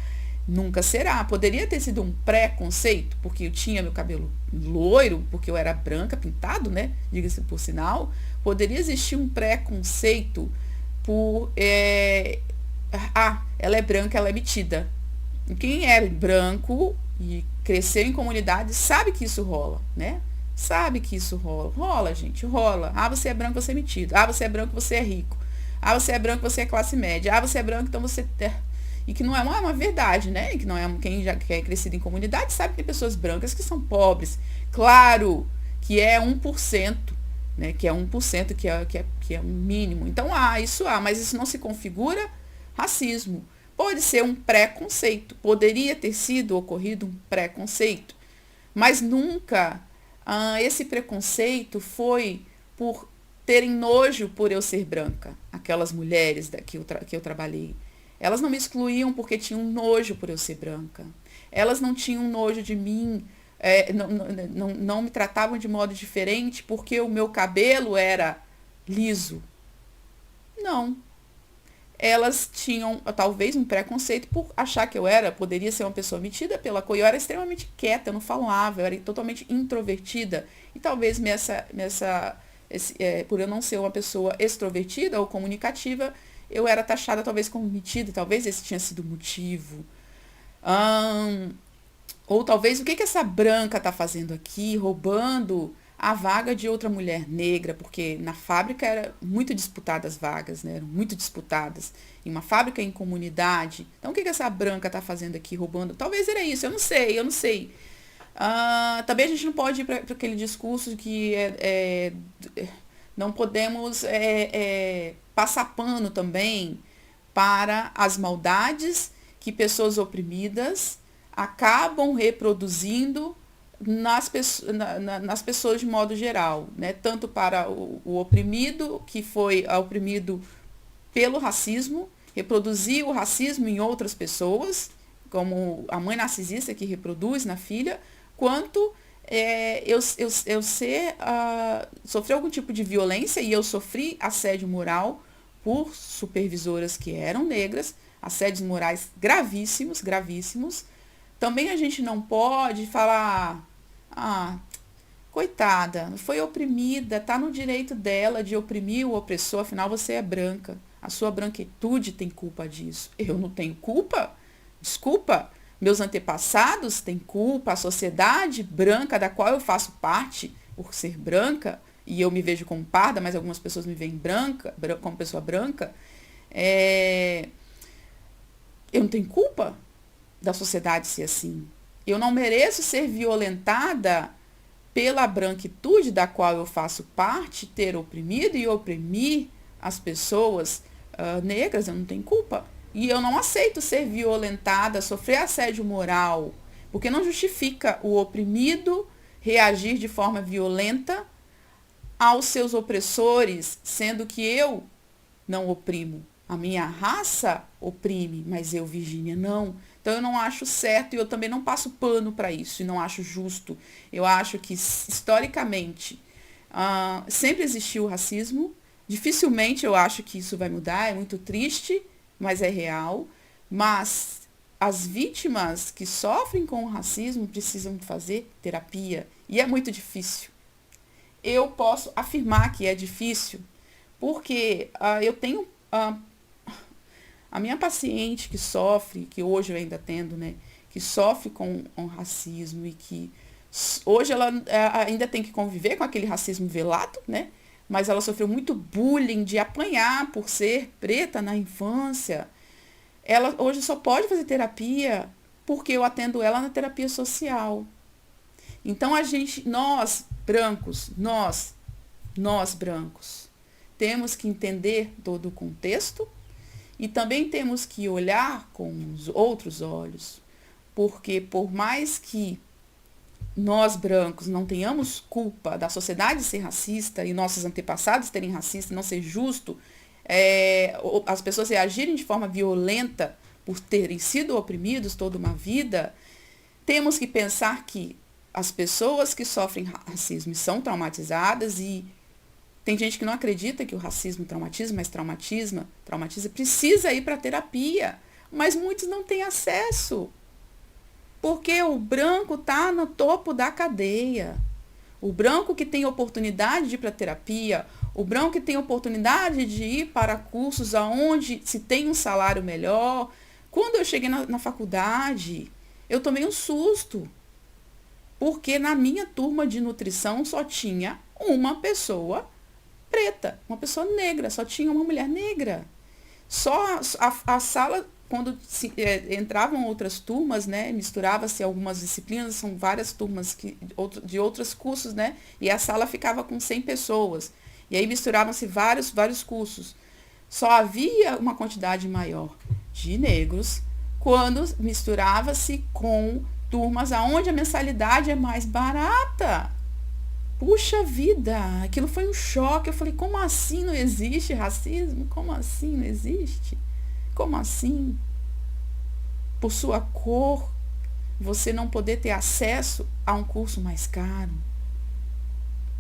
Nunca será. Poderia ter sido um preconceito, porque eu tinha meu cabelo loiro, porque eu era branca, pintado, né? Diga-se por sinal. Poderia existir um preconceito por... ela é branca, ela é metida. E quem é branco e cresceu em comunidade sabe que isso rola, né? Sabe que isso rola. Rola, gente, rola. Você é branco, você é metido. Você é branco, você é rico. Você é branco, você é classe média. Você é branco, então você... E que não é uma verdade, né? Que não é quem já é crescido em comunidade sabe que tem pessoas brancas que são pobres. Claro que é 1%, né? Que é 1%, que é o mínimo. Então mas isso não se configura racismo. Pode ser um preconceito. Poderia ter ocorrido um preconceito. Mas nunca esse preconceito foi por terem nojo por eu ser branca. Aquelas mulheres que eu trabalhei. Elas não me excluíam porque tinham nojo por eu ser branca. Elas não tinham nojo de mim não me tratavam de modo diferente porque o meu cabelo era liso. Não. Elas tinham talvez um preconceito por achar que poderia ser uma pessoa metida pela cor. Eu era extremamente quieta, eu não falava, eu era totalmente introvertida. E talvez por eu não ser uma pessoa extrovertida ou comunicativa, eu era taxada talvez como metida, talvez esse tinha sido o motivo. Ou talvez o que essa branca está fazendo aqui, roubando a vaga de outra mulher negra, porque na fábrica eram muito disputadas as vagas, né? Eram muito disputadas. Em uma fábrica em comunidade. Então o que essa branca está fazendo aqui, roubando? Talvez era isso, eu não sei. Também a gente não pode ir para aquele discurso de que não podemos passar pano também para as maldades que pessoas oprimidas acabam reproduzindo nas pessoas de modo geral, né? Tanto para o oprimido, que foi oprimido pelo racismo, reproduzir o racismo em outras pessoas, como a mãe narcisista que reproduz na filha, quanto eu sofrer algum tipo de violência, e eu sofri assédio moral por supervisoras que eram negras, assédios morais gravíssimos. Também a gente não pode falar, coitada, foi oprimida, está no direito dela de oprimir o opressor, afinal você é branca. A sua branquitude tem culpa disso. Eu não tenho culpa? Desculpa. Meus antepassados têm culpa, a sociedade branca da qual eu faço parte, por ser branca, e eu me vejo como parda, mas algumas pessoas me veem como pessoa branca, eu não tenho culpa da sociedade ser assim. Eu não mereço ser violentada pela branquitude da qual eu faço parte, ter oprimido e oprimir as pessoas negras. Eu não tenho culpa. E eu não aceito ser violentada, sofrer assédio moral, porque não justifica o oprimido reagir de forma violenta aos seus opressores, sendo que eu não oprimo. A minha raça oprime, mas eu, Virgínia, não. Então eu não acho certo e eu também não passo pano para isso e não acho justo. Eu acho que historicamente sempre existiu o racismo. Dificilmente eu acho que isso vai mudar, é muito triste, mas é real. Mas as vítimas que sofrem com o racismo precisam fazer terapia e é muito difícil. Eu posso afirmar que é difícil porque eu tenho... a minha paciente que sofre, que hoje eu ainda atendo, né, que sofre com racismo e que hoje ela ainda tem que conviver com aquele racismo velado, né, mas ela sofreu muito bullying de apanhar por ser preta na infância. Ela hoje só pode fazer terapia porque eu atendo ela na terapia social. Então nós brancos, nós brancos, temos que entender todo o contexto. E também temos que olhar com os outros olhos, porque por mais que nós brancos não tenhamos culpa da sociedade ser racista e nossos antepassados terem racista, não ser justo, as pessoas reagirem de forma violenta por terem sido oprimidos toda uma vida, temos que pensar que as pessoas que sofrem racismo são traumatizadas e tem gente que não acredita que o racismo traumatiza, mas traumatiza, precisa ir para terapia. Mas muitos não têm acesso. Porque o branco está no topo da cadeia. O branco que tem oportunidade de ir para terapia, o branco que tem oportunidade de ir para cursos onde se tem um salário melhor. Quando eu cheguei na faculdade, eu tomei um susto. Porque na minha turma de nutrição só tinha uma pessoa preta, uma pessoa negra, só tinha uma mulher negra. Só a sala, quando entravam outras turmas, né, misturava-se algumas disciplinas, são várias turmas de outros cursos, né, e a sala ficava com 100 pessoas. E aí misturavam-se vários cursos. Só havia uma quantidade maior de negros quando misturava-se com turmas onde a mensalidade é mais barata. Puxa vida, aquilo foi um choque. Eu falei, como assim não existe racismo? Como assim não existe? Como assim? Por sua cor? você não poder ter acesso a um curso mais caro.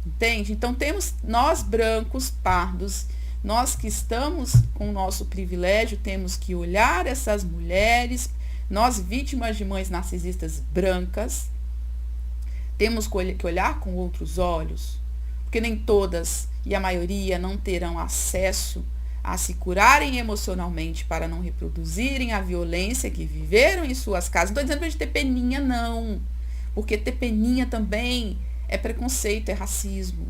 Entende? Então temos, nós brancos, pardos, nós que estamos com o nosso privilégio, temos que olhar essas mulheres, nós vítimas de mães narcisistas brancas, temos que olhar com outros olhos, porque nem todas e a maioria não terão acesso a se curarem emocionalmente para não reproduzirem a violência que viveram em suas casas. Não estou dizendo para a gente ter peninha, não, porque ter peninha também é preconceito, é racismo,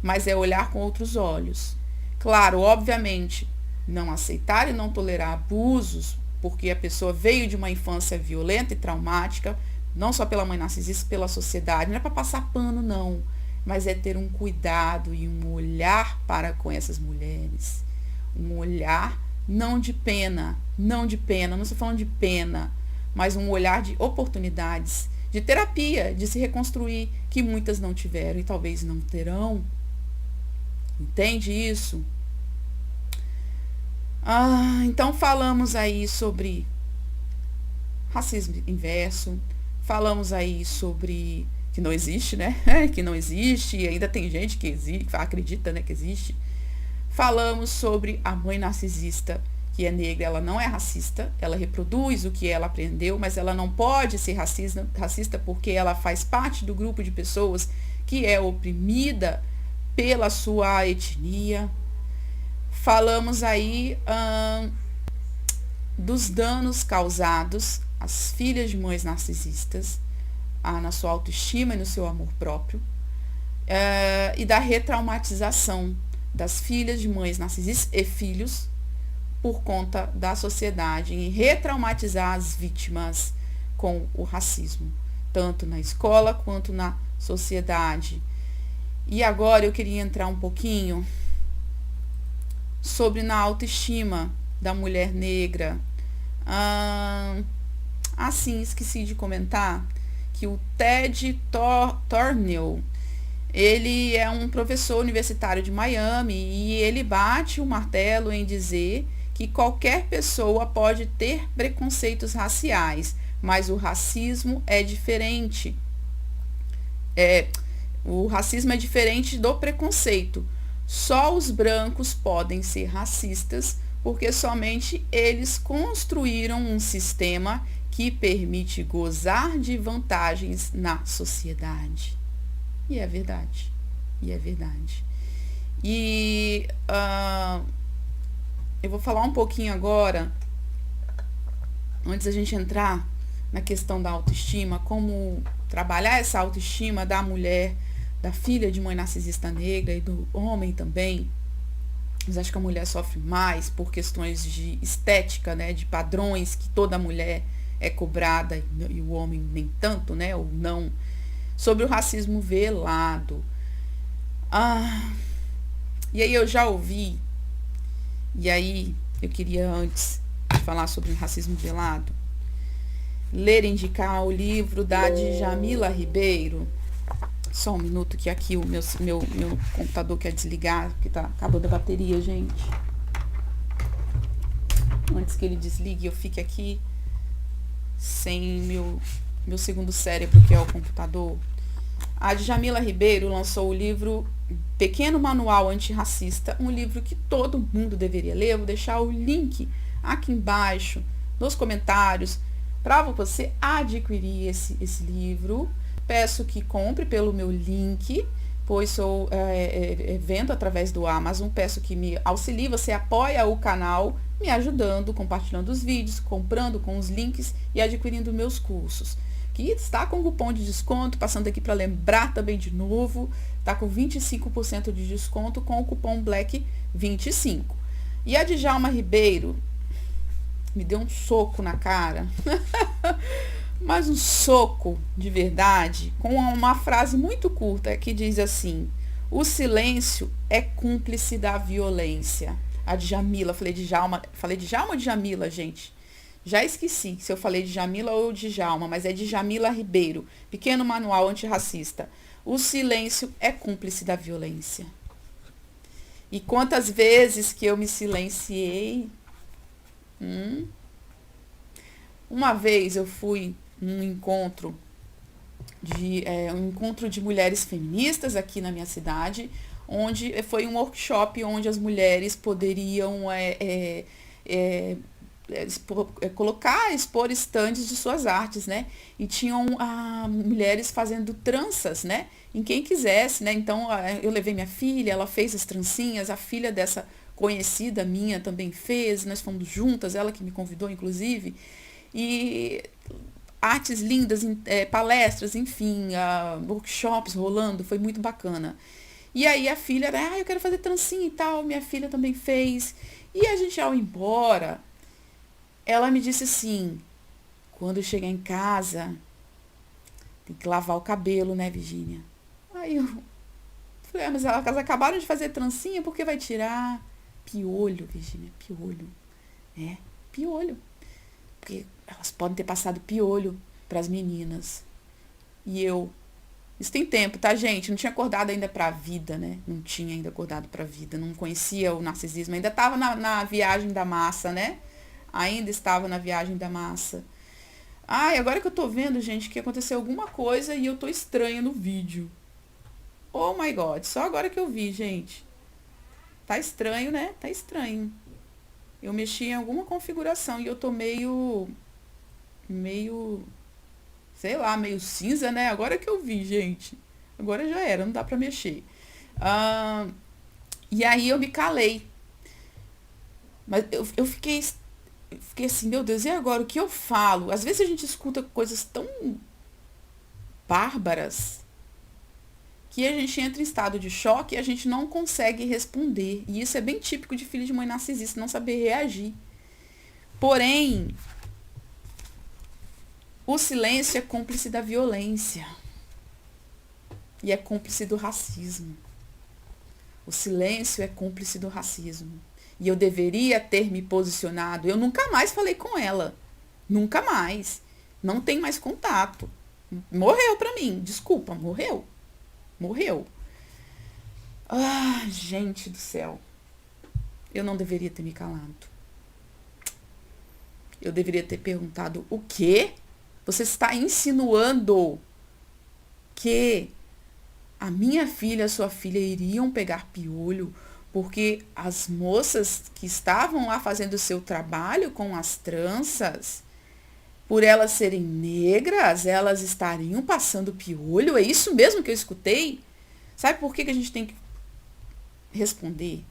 mas é olhar com outros olhos. Claro, obviamente, não aceitar e não tolerar abusos, porque a pessoa veio de uma infância violenta e traumática, não só pela mãe narcisista, pela sociedade. Não é para passar pano, não, mas é ter um cuidado e um olhar para com essas mulheres. Um olhar não de pena, não estou falando de pena, mas um olhar de oportunidades, de terapia, de se reconstruir, que muitas não tiveram e talvez não terão. Entende isso? Então falamos aí sobre racismo inverso, falamos aí sobre que não existe, né? Que não existe, e ainda tem gente que acredita, né, que existe. Falamos sobre a mãe narcisista, que é negra, ela não é racista, ela reproduz o que ela aprendeu, mas ela não pode ser racista porque ela faz parte do grupo de pessoas que é oprimida pela sua etnia. Falamos aí dos danos causados às filhas de mães narcisistas, na sua autoestima e no seu amor próprio, e da retraumatização das filhas de mães narcisistas e filhos por conta da sociedade, em retraumatizar as vítimas com o racismo, tanto na escola quanto na sociedade. E agora eu queria entrar um pouquinho sobre na autoestima da mulher negra. Sim, esqueci de comentar que o Ted Turner, ele é um professor universitário de Miami e ele bate o martelo em dizer que qualquer pessoa pode ter preconceitos raciais, mas o racismo é diferente. O racismo é diferente do preconceito. Só os brancos podem ser racistas porque somente eles construíram um sistema que permite gozar de vantagens na sociedade. E é verdade. Eu vou falar um pouquinho agora, antes da gente entrar na questão da autoestima, como trabalhar essa autoestima da mulher, da filha de mãe narcisista negra e do homem também. Mas acho que a mulher sofre mais por questões de estética, né, de padrões que toda mulher é cobrada e o homem nem tanto, né, ou não. Sobre o racismo velado. E aí eu já ouvi, e aí eu queria, antes de falar sobre o racismo velado, indicar o livro da Djamila Ribeiro. Só um minuto que aqui o meu computador quer desligar, porque tá acabando a bateria, gente. Antes que ele desligue, eu fique aqui sem meu segundo cérebro, que é o computador. A Djamila Ribeiro lançou o livro Pequeno Manual Antirracista, um livro que todo mundo deveria ler. Eu vou deixar o link aqui embaixo, nos comentários, para você adquirir esse livro. Peço que compre pelo meu link, pois sou vendo através do Amazon. Peço que me auxilie, você apoia o canal, me ajudando, compartilhando os vídeos, comprando com os links e adquirindo meus cursos. Que está com cupom de desconto, passando aqui para lembrar também de novo, está com 25% de desconto com o cupom BLACK25. E a Djalma Ribeiro me deu um soco na cara, mas um soco de verdade, com uma frase muito curta que diz assim: o silêncio é cúmplice da violência. A Djamila, falei Djalma ou Djamila, gente? Já esqueci se eu falei de Djamila ou de Djalma, mas é de Djamila Ribeiro, Pequeno Manual Antirracista. O silêncio é cúmplice da violência. E quantas vezes que eu me silenciei? Uma vez eu fui um encontro um encontro de mulheres feministas aqui na minha cidade, onde foi um workshop onde as mulheres poderiam expor estandes de suas artes, né? E tinham mulheres fazendo tranças, né? Em quem quisesse, né? Então eu levei minha filha, ela fez as trancinhas, a filha dessa conhecida minha também fez, nós fomos juntas, ela que me convidou, inclusive. E artes lindas, palestras, enfim, workshops rolando, foi muito bacana. E aí a filha, eu quero fazer trancinha e tal, minha filha também fez. E a gente, ao ir embora, ela me disse assim, quando eu chegar em casa, tem que lavar o cabelo, né, Virgínia? Aí eu falei, mas elas acabaram de fazer trancinha, por que vai tirar? Piolho, Virgínia, piolho. Piolho. Porque elas podem ter passado piolho para as meninas. E isso tem tempo, tá, gente? Não tinha acordado ainda pra vida, né? Não tinha ainda acordado pra vida. Não conhecia o narcisismo. Ainda estava na viagem da massa, né? Ainda estava na viagem da massa. Agora que eu tô vendo, gente, que aconteceu alguma coisa e eu tô estranha no vídeo. Oh my God. Só agora que eu vi, gente. Tá estranho, né? Tá estranho. Eu mexi em alguma configuração e eu tô meio, sei lá, meio cinza, né? Agora que eu vi, gente. Agora já era, não dá pra mexer. E aí eu me calei. Mas eu fiquei assim, meu Deus, e agora? O que eu falo? Às vezes a gente escuta coisas tão bárbaras que a gente entra em estado de choque e a gente não consegue responder. E isso é bem típico de filho de mãe narcisista, não saber reagir. Porém, o silêncio é cúmplice da violência. E é cúmplice do racismo. O silêncio é cúmplice do racismo. E eu deveria ter me posicionado. Eu nunca mais falei com ela. Nunca mais. Não tem mais contato. Morreu pra mim. Desculpa, morreu. Morreu. Gente do céu. Eu não deveria ter me calado. Eu deveria ter perguntado o quê? Você está insinuando que a minha filha e a sua filha iriam pegar piolho porque as moças que estavam lá fazendo o seu trabalho com as tranças, por elas serem negras, elas estariam passando piolho? É isso mesmo que eu escutei? Sabe por que a gente tem que responder?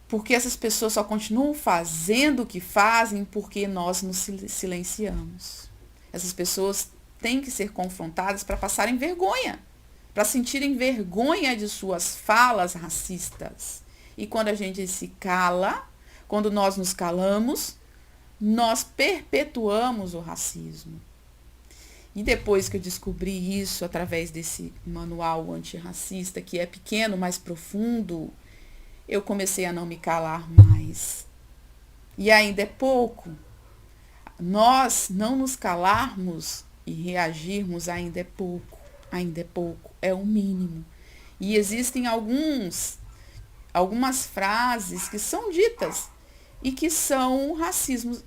Porque essas pessoas só continuam fazendo o que fazem porque nós nos silenciamos. Essas pessoas têm que ser confrontadas para passarem vergonha, para sentirem vergonha de suas falas racistas. E quando a gente se cala, quando nós nos calamos, nós perpetuamos o racismo. E depois que eu descobri isso através desse manual antirracista, que é pequeno, mas profundo, eu comecei a não me calar mais. E ainda é pouco. Nós não nos calarmos e reagirmos ainda é pouco. Ainda é pouco. É o mínimo. E existem algumas frases que são ditas e que são racismo,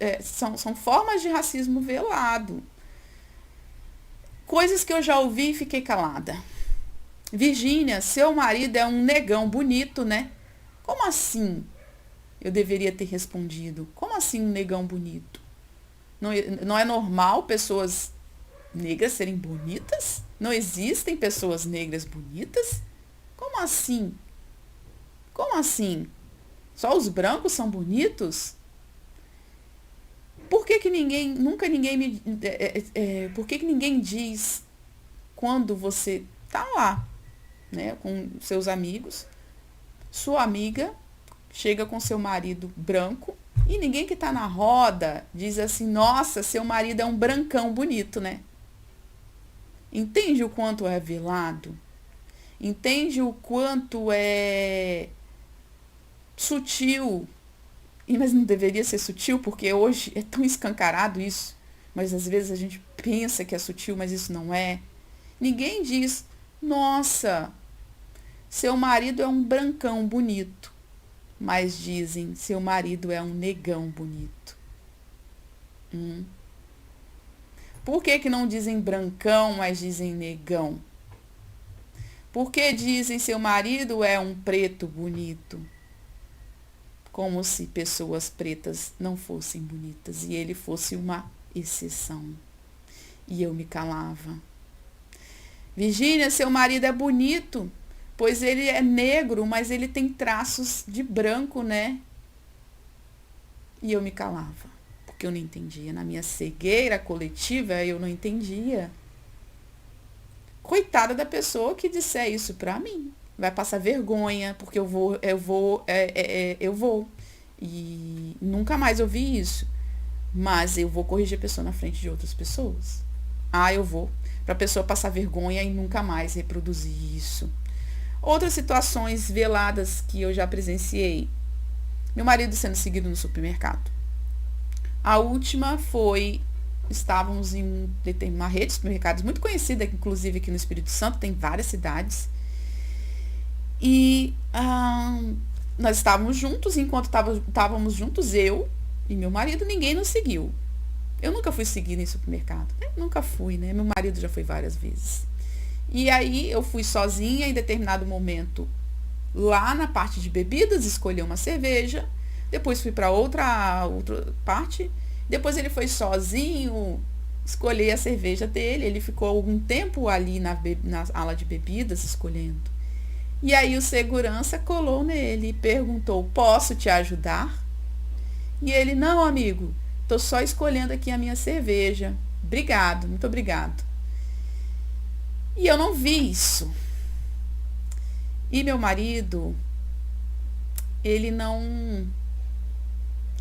são formas de racismo velado. Coisas que eu já ouvi e fiquei calada. Virgínia, seu marido é um negão bonito, né? Como assim? Eu deveria ter respondido. Como assim um negão bonito? Não é normal pessoas negras serem bonitas? Não existem pessoas negras bonitas? Como assim? Como assim? Só os brancos são bonitos? Por que ninguém diz quando você tá lá, né, com seus amigos, sua amiga chega com seu marido branco e ninguém que tá na roda diz assim, nossa, seu marido é um brancão bonito, né? Entende o quanto é velado? Entende o quanto é sutil? Mas não deveria ser sutil, porque hoje é tão escancarado isso. Mas às vezes a gente pensa que é sutil, mas isso não é. Ninguém diz, nossa, seu marido é um brancão bonito. Mas dizem, seu marido é um negão bonito. Por que não dizem brancão, mas dizem negão? Por que dizem seu marido é um preto bonito? Como se pessoas pretas não fossem bonitas e ele fosse uma exceção. E eu me calava. Virgínia, seu marido é bonito, pois ele é negro, mas ele tem traços de branco, né? E eu me calava, porque eu não entendia. Na minha cegueira coletiva, eu não entendia. Coitada da pessoa que disser isso pra mim. Vai passar vergonha, porque eu vou. E nunca mais ouvi isso. Mas eu vou corrigir a pessoa na frente de outras pessoas. Eu vou. Pra pessoa passar vergonha e nunca mais reproduzir isso. Outras situações veladas que eu já presenciei. Meu marido sendo seguido no supermercado. A última foi, estávamos em uma rede de supermercados muito conhecida, inclusive aqui no Espírito Santo, tem várias cidades. E nós estávamos juntos, enquanto estávamos juntos, eu e meu marido, ninguém nos seguiu. Eu nunca fui seguida em supermercado. Nunca fui, né? Meu marido já foi várias vezes. E aí eu fui sozinha em determinado momento lá na parte de bebidas, escolhi uma cerveja. Depois fui para outra parte. Depois ele foi sozinho escolher a cerveja dele. Ele ficou algum tempo ali na ala de bebidas escolhendo. E aí o segurança colou nele e perguntou: posso te ajudar? E ele: não, amigo, estou só escolhendo aqui a minha cerveja. Obrigado, muito obrigado. E eu não vi isso. E meu marido, ele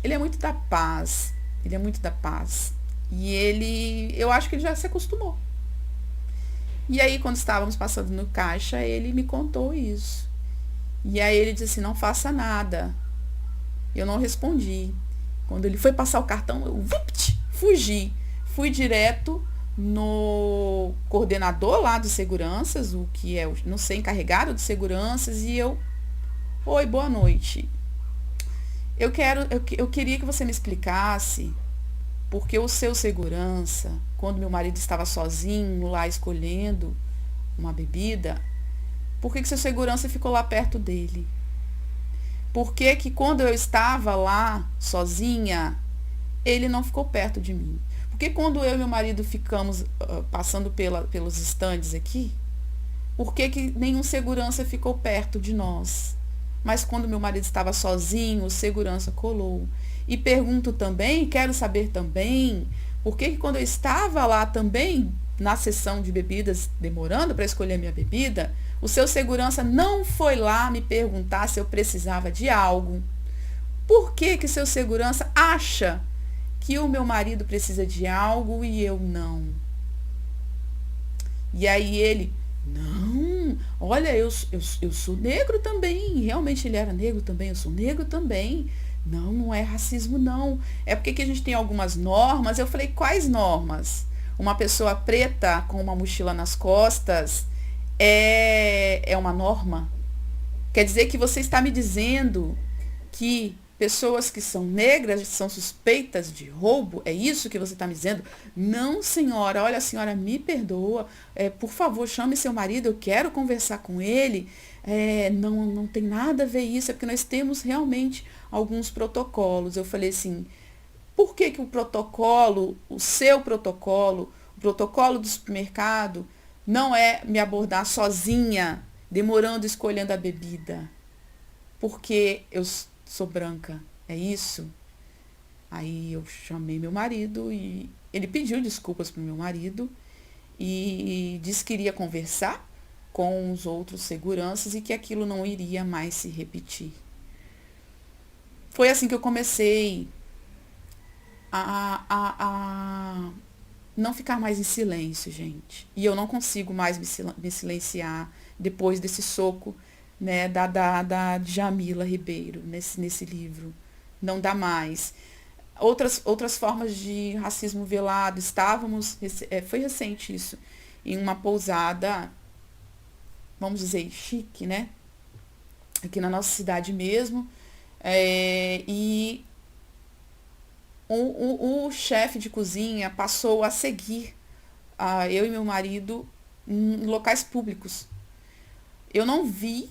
é muito da paz. Ele é muito da paz. E eu acho que ele já se acostumou. E aí, quando estávamos passando no caixa, ele me contou isso. E aí ele disse assim: não faça nada. Eu não respondi. Quando ele foi passar o cartão, eu fugi. Fui direto no coordenador lá de seguranças, o que é, não sei, encarregado de seguranças, e eu: oi, boa noite. Eu queria que você me explicasse porque o seu segurança, quando meu marido estava sozinho lá escolhendo uma bebida, por que seu segurança ficou lá perto dele? Por que quando eu estava lá sozinha, ele não ficou perto de mim? Porque quando eu e meu marido ficamos passando pelos estandes aqui, por que nenhum segurança ficou perto de nós? Mas quando meu marido estava sozinho, o segurança colou. E pergunto também, quero saber também, por que quando eu estava lá também, na sessão de bebidas, demorando para escolher minha bebida, o seu segurança não foi lá me perguntar se eu precisava de algo? Por que seu segurança acha que o meu marido precisa de algo e eu não? E aí ele: não, olha, eu sou negro também. Realmente ele era negro também, eu sou negro também. Não, não é racismo, não. É porque que a gente tem algumas normas. Eu falei: quais normas? Uma pessoa preta com uma mochila nas costas é uma norma? Quer dizer que você está me dizendo que pessoas que são negras são suspeitas de roubo? É isso que você está me dizendo? Não, senhora. Olha, a senhora me perdoa. Por favor, chame seu marido. Eu quero conversar com ele. Não tem nada a ver isso. É porque nós temos realmente alguns protocolos. Eu falei assim: por que o protocolo, o seu protocolo, o protocolo do supermercado, não é me abordar sozinha, demorando, escolhendo a bebida? Porque eu sou branca, é isso? Aí eu chamei meu marido e ele pediu desculpas para o meu marido e disse que iria conversar com os outros seguranças e que aquilo não iria mais se repetir. Foi assim que eu comecei a não ficar mais em silêncio, gente. E eu não consigo mais me silenciar depois desse soco, né, da Djamila Ribeiro, nesse livro. Não dá mais. Outras formas de racismo velado. Foi recente isso, em uma pousada, vamos dizer, chique, né? Aqui na nossa cidade mesmo. E o chefe de cozinha passou a seguir eu e meu marido em locais públicos. Eu não vi,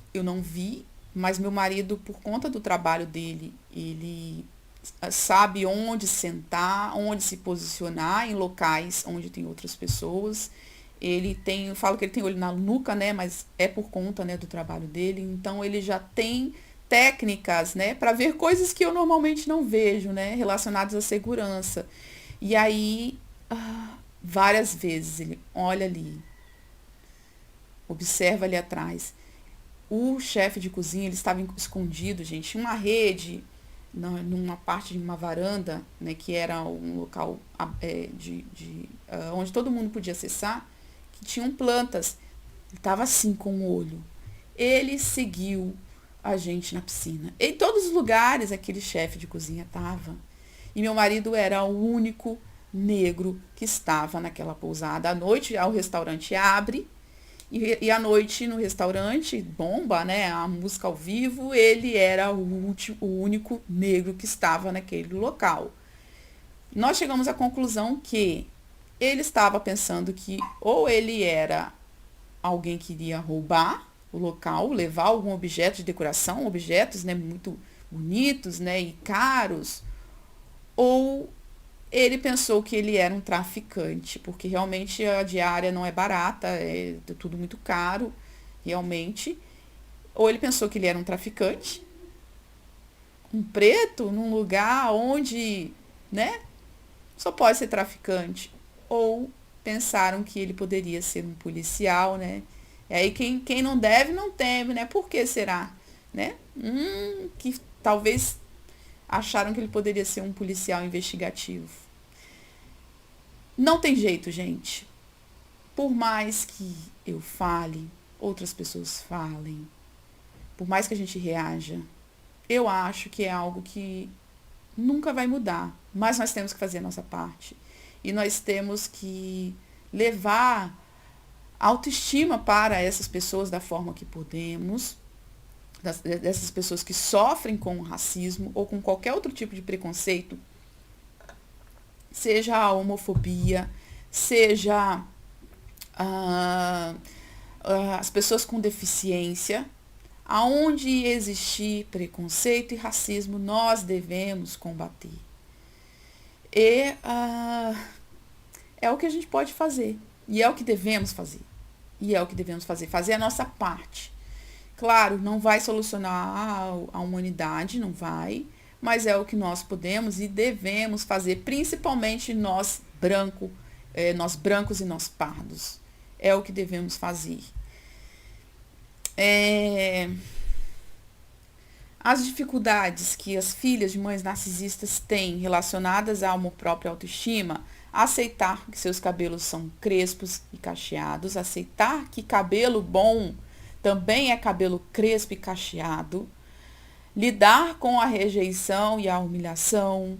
mas meu marido, por conta do trabalho dele, ele sabe onde sentar, onde se posicionar em locais onde tem outras pessoas. Ele tem, eu falo que ele tem olho na nuca, né, mas é por conta, né, do trabalho dele. Então ele já tem técnicas, né, para ver coisas que eu normalmente não vejo, né, relacionadas à segurança. E aí, várias vezes ele olha ali, observa ali atrás. O chefe de cozinha, ele estava escondido, gente, em uma rede, numa parte de uma varanda, né, que era um local onde todo mundo podia acessar, que tinham plantas. Ele estava assim com o olho. Ele seguiu a gente na piscina. Em todos os lugares aquele chefe de cozinha estava. E meu marido era o único negro que estava naquela pousada. À noite, o restaurante abre. E à noite no restaurante, bomba, né? A música ao vivo, ele era o único negro que estava naquele local. Nós chegamos à conclusão que ele estava pensando que ou ele era alguém que iria roubar o local, levar algum objeto de decoração, objetos, né, muito bonitos, né, e caros, ou ele pensou que ele era um traficante, porque realmente a diária não é barata, é tudo muito caro, realmente. Ou ele pensou que ele era um traficante, um preto, num lugar onde, né, só pode ser traficante. Ou pensaram que ele poderia ser um policial, né? E aí quem não deve, não teme, né? Por que será? Né? Que talvez acharam que ele poderia ser um policial investigativo. Não tem jeito, gente. Por mais que eu fale, outras pessoas falem, por mais que a gente reaja, eu acho que é algo que nunca vai mudar. Mas nós temos que fazer a nossa parte. E nós temos que levar autoestima para essas pessoas da forma que podemos, dessas pessoas que sofrem com o racismo ou com qualquer outro tipo de preconceito, seja a homofobia, seja as pessoas com deficiência. Aonde existir preconceito e racismo, nós devemos combater. E é o que a gente pode fazer. E é o que devemos fazer. Fazer a nossa parte. Claro, não vai solucionar a humanidade, não vai. Mas é o que nós podemos e devemos fazer, principalmente nós brancos e nós pardos. É o que devemos fazer. As dificuldades que as filhas de mães narcisistas têm relacionadas ao amor próprio e autoestima, aceitar que seus cabelos são crespos e cacheados, aceitar que cabelo bom também é cabelo crespo e cacheado, lidar com a rejeição e a humilhação,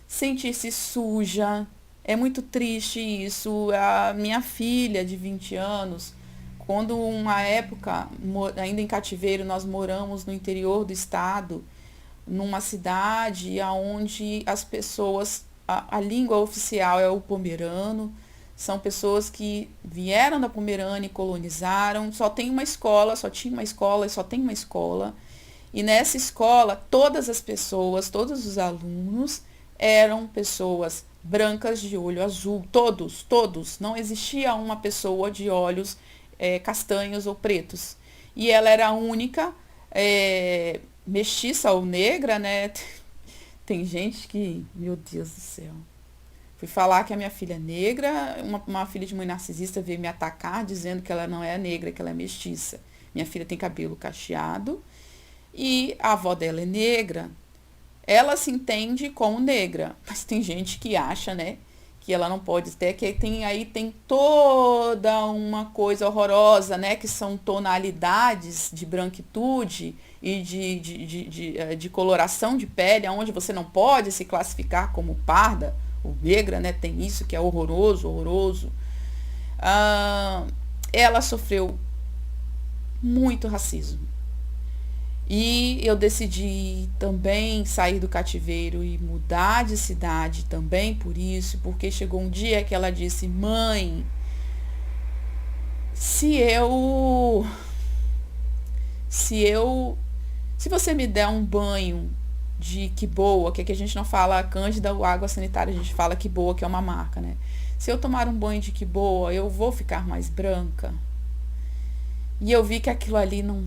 sentir-se suja. É muito triste isso. A minha filha de 20 anos, quando uma época, ainda em cativeiro, nós moramos no interior do estado, numa cidade onde as pessoas, a língua oficial é o pomerano, são pessoas que vieram da Pomerânia e colonizaram, só tinha uma escola, e só tem uma escola. E nessa escola, todas as pessoas, todos os alunos eram pessoas brancas de olho azul, todos. Não existia uma pessoa de olhos castanhos ou pretos. E ela era a única mestiça ou negra, né? Tem gente que, meu Deus do céu. Fui falar que a minha filha é negra, uma filha de mãe narcisista veio me atacar dizendo que ela não é negra, que ela é mestiça. Minha filha tem cabelo cacheado e a avó dela é negra. Ela se entende como negra, mas tem gente que acha, né, que ela não pode ter, que tem toda uma coisa horrorosa, né, que são tonalidades de branquitude e de coloração de pele, onde você não pode se classificar como parda ou negra, né, tem isso que é horroroso. Ela sofreu muito racismo. E eu decidi também sair do cativeiro e mudar de cidade também por isso, porque chegou um dia que ela disse: "Mãe, se eu se eu se você me der um banho de que boa, que aqui a gente não fala cândida ou água sanitária, a gente fala que boa, que é uma marca, né? Se eu tomar um banho de que boa, eu vou ficar mais branca." E eu vi que aquilo ali não,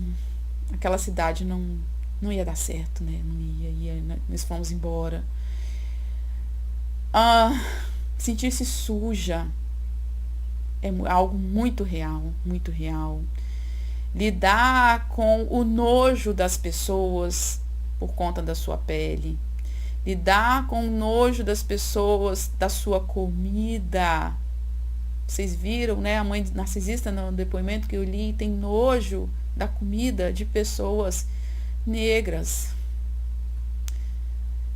aquela cidade não ia dar certo, né? Não ia, nós fomos embora. Ah, sentir-se suja é algo muito real, muito real. Lidar com o nojo das pessoas por conta da sua pele. Lidar com o nojo das pessoas da sua comida. Vocês viram, né? A mãe narcisista, no depoimento que eu li, tem nojo da comida de pessoas negras.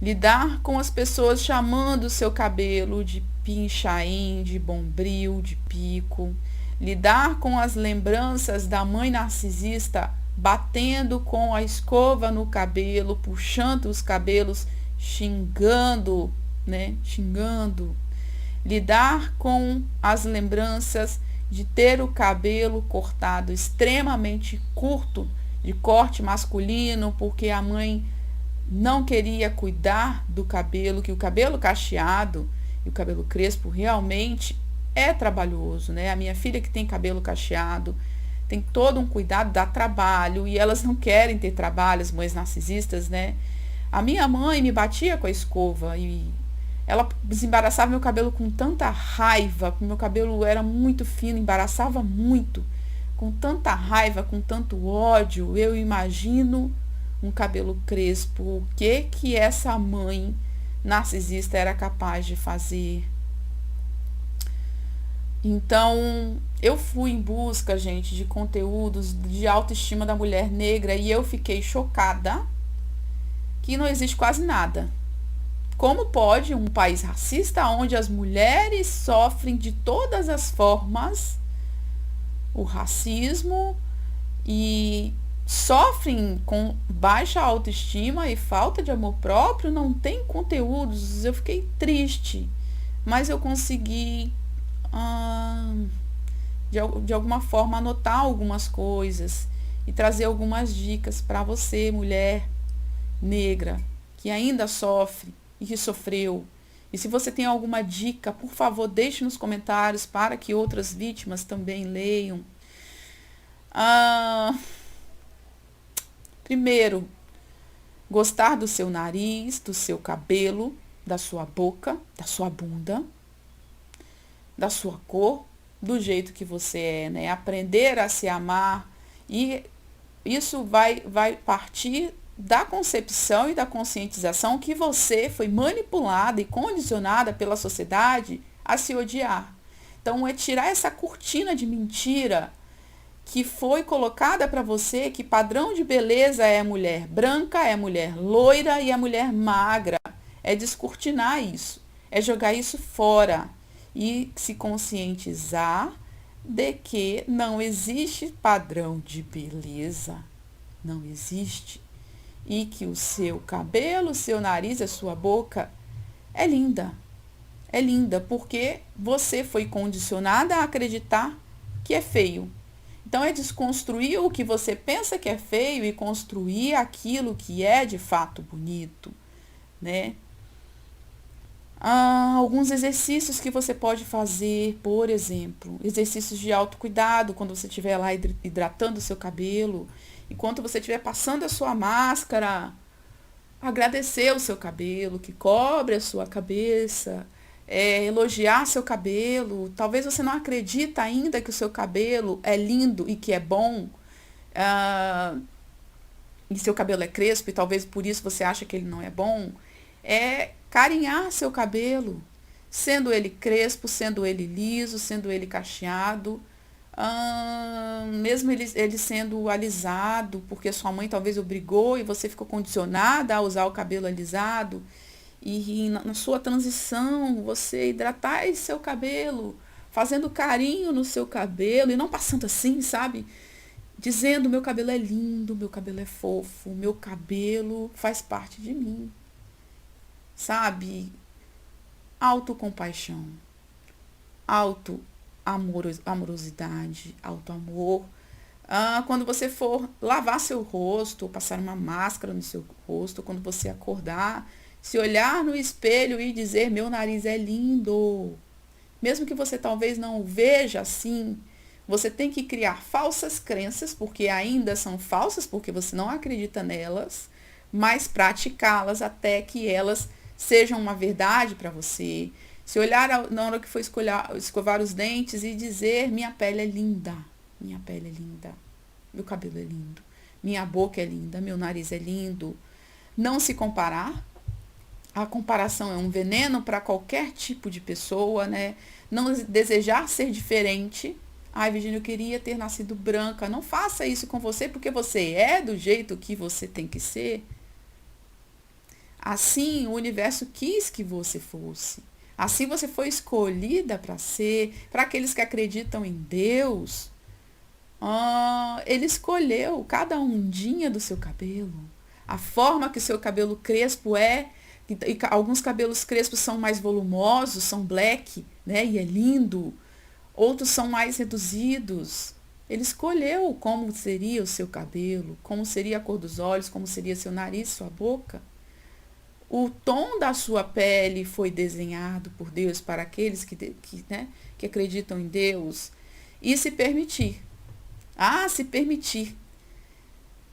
Lidar com as pessoas chamando o seu cabelo de pinchain, de bombril, de pico. Lidar com as lembranças da mãe narcisista batendo com a escova no cabelo, puxando os cabelos, xingando, né? Xingando. Lidar com as lembranças de ter o cabelo cortado extremamente curto, de corte masculino, porque a mãe não queria cuidar do cabelo, que o cabelo cacheado e o cabelo crespo realmente é trabalhoso, né? A minha filha que tem cabelo cacheado tem todo um cuidado, dá trabalho, e elas não querem ter trabalho, as mães narcisistas, né? A minha mãe me batia com a escova e ela desembaraçava meu cabelo com tanta raiva, porque meu cabelo era muito fino, embaraçava muito, com tanta raiva, com tanto ódio. Eu imagino um cabelo crespo, o que essa mãe narcisista era capaz de fazer. Então, eu fui em busca, gente, de conteúdos de autoestima da mulher negra e eu fiquei chocada que não existe quase nada. Como pode um país racista onde as mulheres sofrem de todas as formas o racismo e sofrem com baixa autoestima e falta de amor próprio, não tem conteúdos? Eu fiquei triste, mas eu consegui de alguma forma anotar algumas coisas e trazer algumas dicas para você, mulher negra, que ainda sofre e que sofreu. E se você tem alguma dica, por favor, deixe nos comentários para que outras vítimas também leiam. Primeiro, gostar do seu nariz, do seu cabelo, da sua boca, da sua bunda, da sua cor, do jeito que você é, né? Aprender a se amar, e isso vai partir da concepção e da conscientização que você foi manipulada e condicionada pela sociedade a se odiar. Então, é tirar essa cortina de mentira que foi colocada para você, que padrão de beleza é a mulher branca, é a mulher loira e a mulher magra. É descortinar isso, é jogar isso fora e se conscientizar de que não existe padrão de beleza, não existe. E que o seu cabelo, o seu nariz, a sua boca é linda. É linda porque você foi condicionada a acreditar que é feio. Então é desconstruir o que você pensa que é feio e construir aquilo que é de fato bonito, né? Alguns exercícios que você pode fazer, por exemplo, exercícios de autocuidado, quando você estiver lá hidratando o seu cabelo, enquanto você estiver passando a sua máscara, agradecer o seu cabelo, que cobre a sua cabeça, elogiar seu cabelo. Talvez você não acredita ainda que o seu cabelo é lindo e que é bom, e seu cabelo é crespo, e talvez por isso você acha que ele não é bom. É carinhar seu cabelo, sendo ele crespo, sendo ele liso, sendo ele cacheado, mesmo ele sendo alisado, porque sua mãe talvez obrigou e você ficou condicionada a usar o cabelo alisado. E na sua transição, você hidratar esse seu cabelo, fazendo carinho no seu cabelo e não passando assim, sabe? dizendo: meu cabelo é lindo, meu cabelo é fofo, meu cabelo faz parte de mim. Sabe? Autocompaixão, amorosidade, auto-amor. Quando você for lavar seu rosto, ou passar uma máscara no seu rosto, quando você acordar, se olhar no espelho e dizer: meu nariz é lindo. Mesmo que você talvez não o veja assim, você tem que criar falsas crenças, porque ainda são falsas, porque você não acredita nelas, mas praticá-las até que elas sejam uma verdade para você. Se olhar na hora que for escovar os dentes e dizer: minha pele é linda, minha pele é linda, meu cabelo é lindo, minha boca é linda, meu nariz é lindo. Não se comparar. A comparação é um veneno para qualquer tipo de pessoa, né? Não desejar ser diferente. Ai, Virgínia, eu queria ter nascido branca. Não faça isso com você, porque você é do jeito que você tem que ser. Assim, o universo quis que você fosse. Assim você foi escolhida para ser. Para aqueles que acreditam em Deus, ele escolheu cada ondinha do seu cabelo. A forma que o seu cabelo crespo é. E alguns cabelos crespos são mais volumosos, são black, né? E é lindo. Outros são mais reduzidos. Ele escolheu como seria o seu cabelo, como seria a cor dos olhos, como seria seu nariz, sua boca. O tom da sua pele foi desenhado por Deus para aqueles que acreditam em Deus. E se permitir. Se permitir.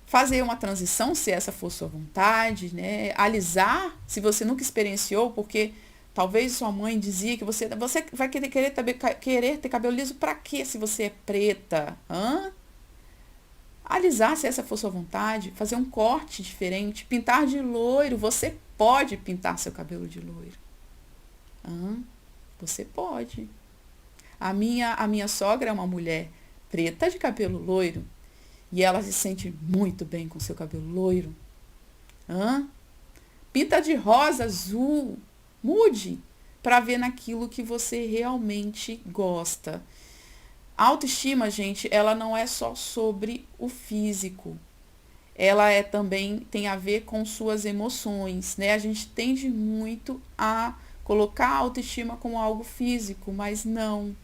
Fazer uma transição, se essa for sua vontade, né? Alisar, se você nunca experienciou, porque talvez sua mãe dizia que você vai querer ter cabelo liso para quê se você é preta? Alisar, se essa for sua vontade, fazer um corte diferente, pintar de loiro, você pode pintar seu cabelo de loiro. Você pode. A minha sogra é uma mulher preta de cabelo loiro. E ela se sente muito bem com seu cabelo loiro. Pinta de rosa, azul. Mude para ver naquilo que você realmente gosta. A autoestima, gente, ela não é só sobre o físico. Ela também tem a ver com suas emoções, né? A gente tende muito a colocar a autoestima como algo físico, mas não.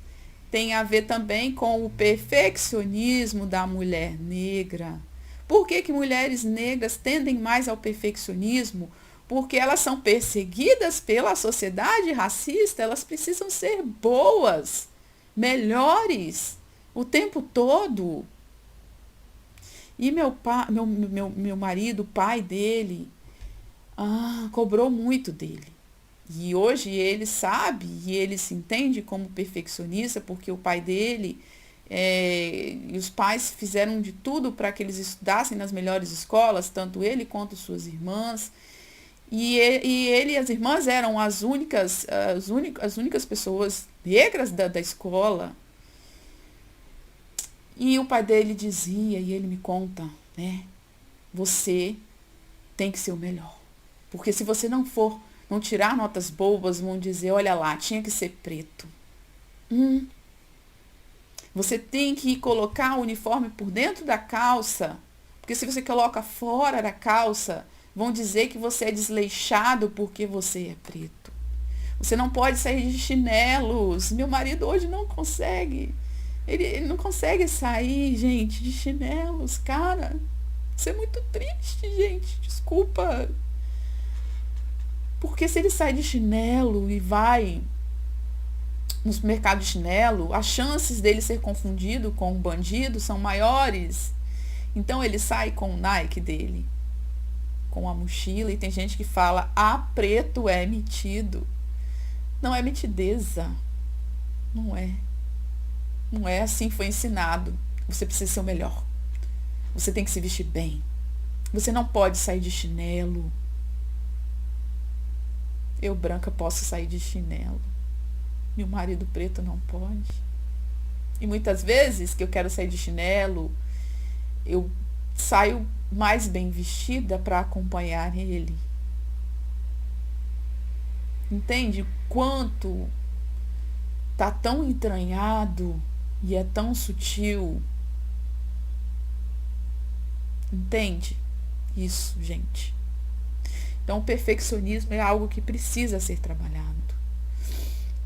Tem a ver também com o perfeccionismo da mulher negra. Por que mulheres negras tendem mais ao perfeccionismo? Porque elas são perseguidas pela sociedade racista, elas precisam ser boas, melhores, o tempo todo. E meu marido, o pai dele, cobrou muito dele. E hoje ele sabe e ele se entende como perfeccionista, porque o pai dele e os pais fizeram de tudo para que eles estudassem nas melhores escolas, tanto ele quanto suas irmãs. E ele e as irmãs eram as únicas pessoas negras da escola. E o pai dele dizia, e ele me conta, né? Você tem que ser o melhor. Porque se você não tirar notas boas, vão dizer: olha lá, tinha que ser preto. Você tem que colocar o uniforme por dentro da calça, porque se você coloca fora da calça, vão dizer que você é desleixado porque você é preto. Você não pode sair de chinelos. Meu marido hoje não consegue. Ele não consegue sair, gente, de chinelos, cara. Isso é muito triste, gente. Desculpa. Porque se ele sai de chinelo e vai no mercado de chinelo, as chances dele ser confundido com um bandido são maiores. Então ele sai com o Nike dele, com a mochila, e tem gente que fala: preto é metido. Não é metideza. Não é. Não é assim que foi ensinado. Você precisa ser o melhor. Você tem que se vestir bem. Você não pode sair de chinelo. Eu, branca, posso sair de chinelo. Meu marido preto não pode. E muitas vezes que eu quero sair de chinelo, eu saio mais bem vestida para acompanhar ele. Entende quanto tá tão entranhado e é tão sutil Entende? Isso, gente. Então, o perfeccionismo é algo que precisa ser trabalhado.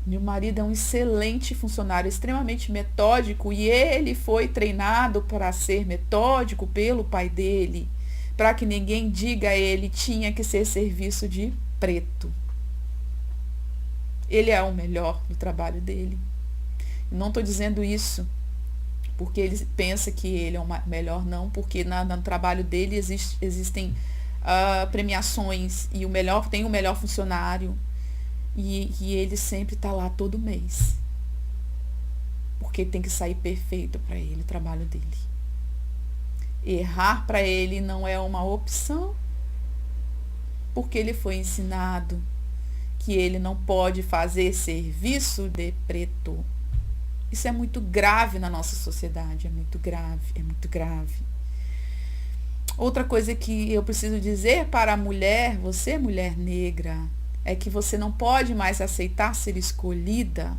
Meu marido é um excelente funcionário, extremamente metódico, e ele foi treinado para ser metódico pelo pai dele, para que ninguém diga a ele tinha que ser serviço de preto. Ele é o melhor no trabalho dele. Não estou dizendo isso porque ele pensa que ele é o melhor, não, porque no trabalho dele existem premiações e tem o melhor funcionário. E ele sempre está lá todo mês. Porque tem que sair perfeito para ele o trabalho dele. Errar para ele não é uma opção, porque ele foi ensinado que ele não pode fazer serviço de preto. Isso é muito grave na nossa sociedade, é muito grave, é muito grave. Outra coisa que eu preciso dizer para a mulher, você mulher negra, é que você não pode mais aceitar ser escolhida.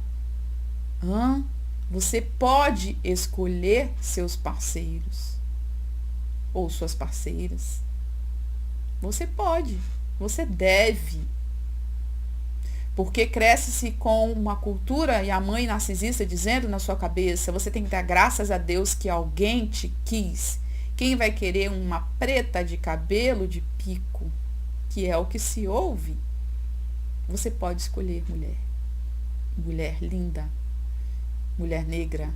Você pode escolher seus parceiros ou suas parceiras. Você pode, você deve. Porque cresce-se com uma cultura e a mãe narcisista dizendo na sua cabeça, você tem que dar graças a Deus que alguém te quis. Quem vai querer uma preta de cabelo de pico, que é o que se ouve? Você pode escolher, mulher. Mulher linda, mulher negra,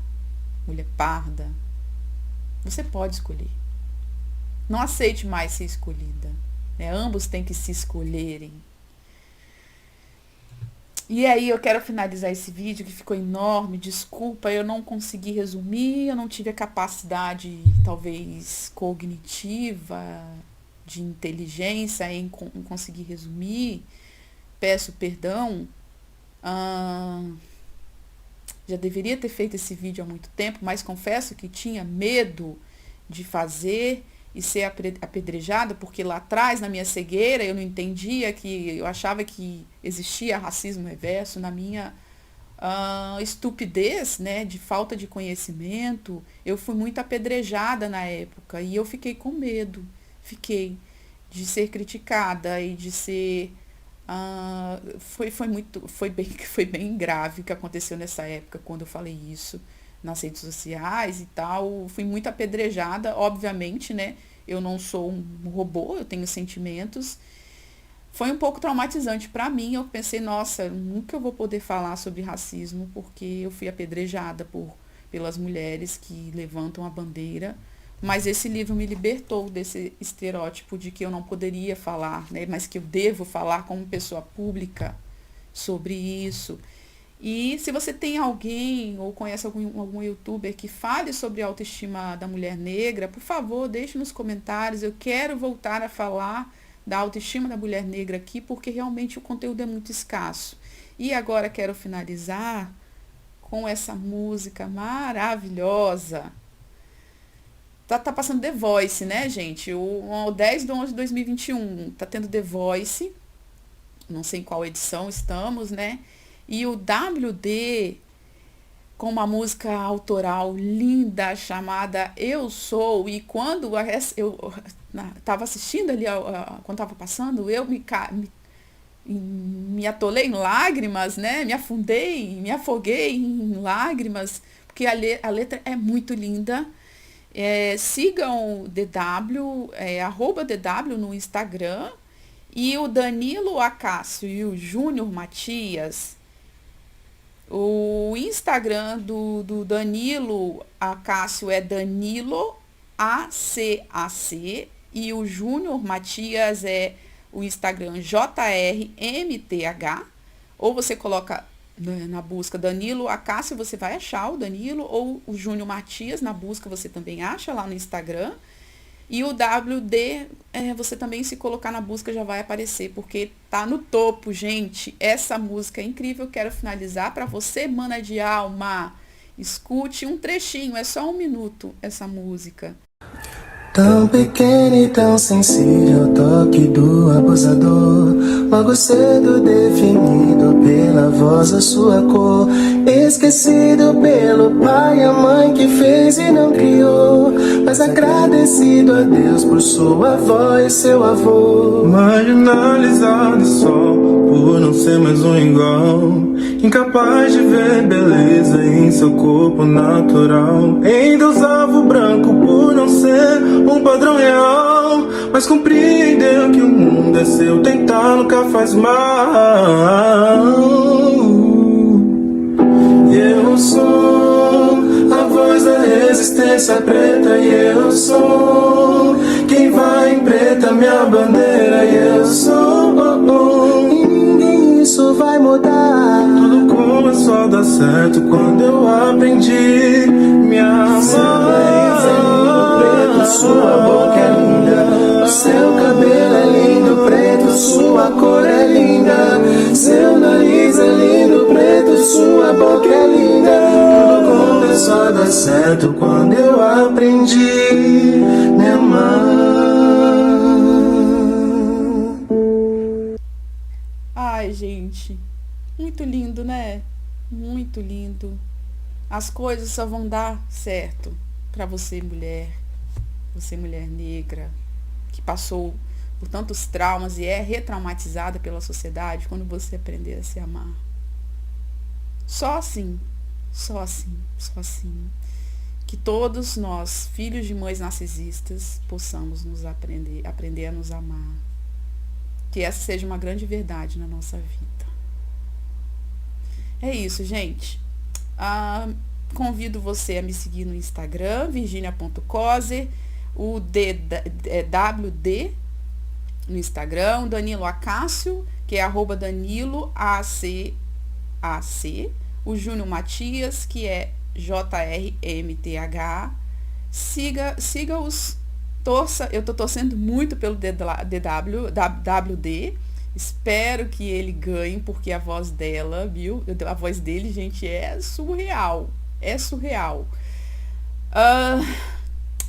mulher parda. Você pode escolher. Não aceite mais ser escolhida. Ambos têm que se escolherem. E aí eu quero finalizar esse vídeo que ficou enorme. Desculpa, eu não consegui resumir. Eu não tive a capacidade, talvez, cognitiva, de inteligência em conseguir resumir. Peço perdão. Já deveria ter feito esse vídeo há muito tempo, mas confesso que tinha medo de fazer e ser apedrejada, porque lá atrás, na minha cegueira, eu não entendia eu achava que existia racismo reverso. Na minha estupidez, né, de falta de conhecimento, eu fui muito apedrejada na época e eu fiquei com medo, de ser criticada e de ser foi bem grave o que aconteceu nessa época, quando eu falei isso nas redes sociais e tal. Fui muito apedrejada, obviamente, né? Eu não sou um robô, eu tenho sentimentos. Foi um pouco traumatizante para mim. Eu pensei, nossa, nunca eu vou poder falar sobre racismo, porque eu fui apedrejada pelas mulheres que levantam a bandeira. Mas esse livro me libertou desse estereótipo de que eu não poderia falar, né? Mas que eu devo falar como pessoa pública sobre isso. E se você tem alguém ou conhece algum youtuber que fale sobre a autoestima da mulher negra, por favor, deixe nos comentários. Eu quero voltar a falar da autoestima da mulher negra aqui, porque realmente o conteúdo é muito escasso. E agora quero finalizar com essa música maravilhosa. Tá passando The Voice, né, gente? O 10/11/2021 tá tendo The Voice. Não sei em qual edição estamos, né? E o WD, com uma música autoral linda chamada Eu Sou. E quando eu estava assistindo ali, quando estava passando, eu me atolei em lágrimas, né? Me afoguei em lágrimas, porque a letra é muito linda. Sigam o DW, @DW no Instagram. E o Danilo Acácio e o Júnior Matias, o Instagram do Danilo Acácio é Danilo ACAC e o Júnior Matias é o Instagram JRMTH. Ou você coloca na busca Danilo Acácio, você vai achar o Danilo, ou o Júnior Matias na busca você também acha lá no Instagram. E o WD, você também, se colocar na busca, já vai aparecer, porque tá no topo, gente. Essa música é incrível. Quero finalizar para você, mana de alma. Escute um trechinho, é só 1 minuto essa música. Tão pequeno e tão sensível, toque do abusador, logo cedo definido pela sua voz, a sua cor. Esquecido pelo pai e a mãe que fez e não criou, mas agradecido a Deus por sua avó e seu avô. Marginalizado só por não ser mais um igual, incapaz de ver beleza em seu corpo natural. Endeusava o branco por não ser um padrão real, mas compreendeu que o mundo é seu, tentar nunca faz mal. E eu sou a voz da resistência preta, e eu sou quem vai em preta, minha bandeira, e eu sou, e ninguém isso vai mudar. Tudo começou a dar certo quando eu aprendi me amar. Seu nariz é lindo preto, sua boca é linda, o seu cabelo é lindo preto, sua cor é linda. Seu nariz é lindo preto, sua boca é linda. Tudo começou a dar certo quando eu aprendi me amar. Ai, gente, muito lindo, né? Muito lindo. As coisas só vão dar certo para você mulher negra, que passou por tantos traumas e é retraumatizada pela sociedade, quando você aprender a se amar. Só assim, só assim, só assim, que todos nós, filhos de mães narcisistas, possamos aprender a nos amar. Que essa seja uma grande verdade na nossa vida. É isso, gente. Convido você a me seguir no Instagram, virginia.coser, o WD no Instagram, o Danilo Acácio, que é @DaniloACAC, o Júnior Matias, que é JRMTH. Siga-os, torça, eu tô torcendo muito pelo WD. Espero que ele ganhe, porque a voz dela, viu? A voz dele, gente, é surreal. É surreal.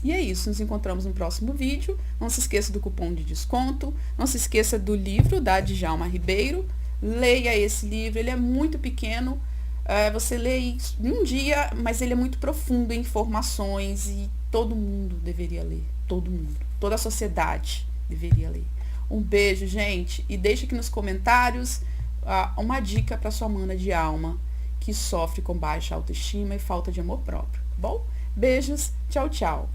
E é isso, nos encontramos no próximo vídeo. Não se esqueça do cupom de desconto. Não se esqueça do livro da Djalma Ribeiro. Leia esse livro, ele é muito pequeno. Você lê isso em um dia, mas ele é muito profundo em informações e todo mundo deveria ler. Todo mundo. Toda a sociedade deveria ler. Um beijo, gente. E deixe aqui nos comentários uma dica para sua mana de alma que sofre com baixa autoestima e falta de amor próprio. Bom? Beijos. Tchau, tchau.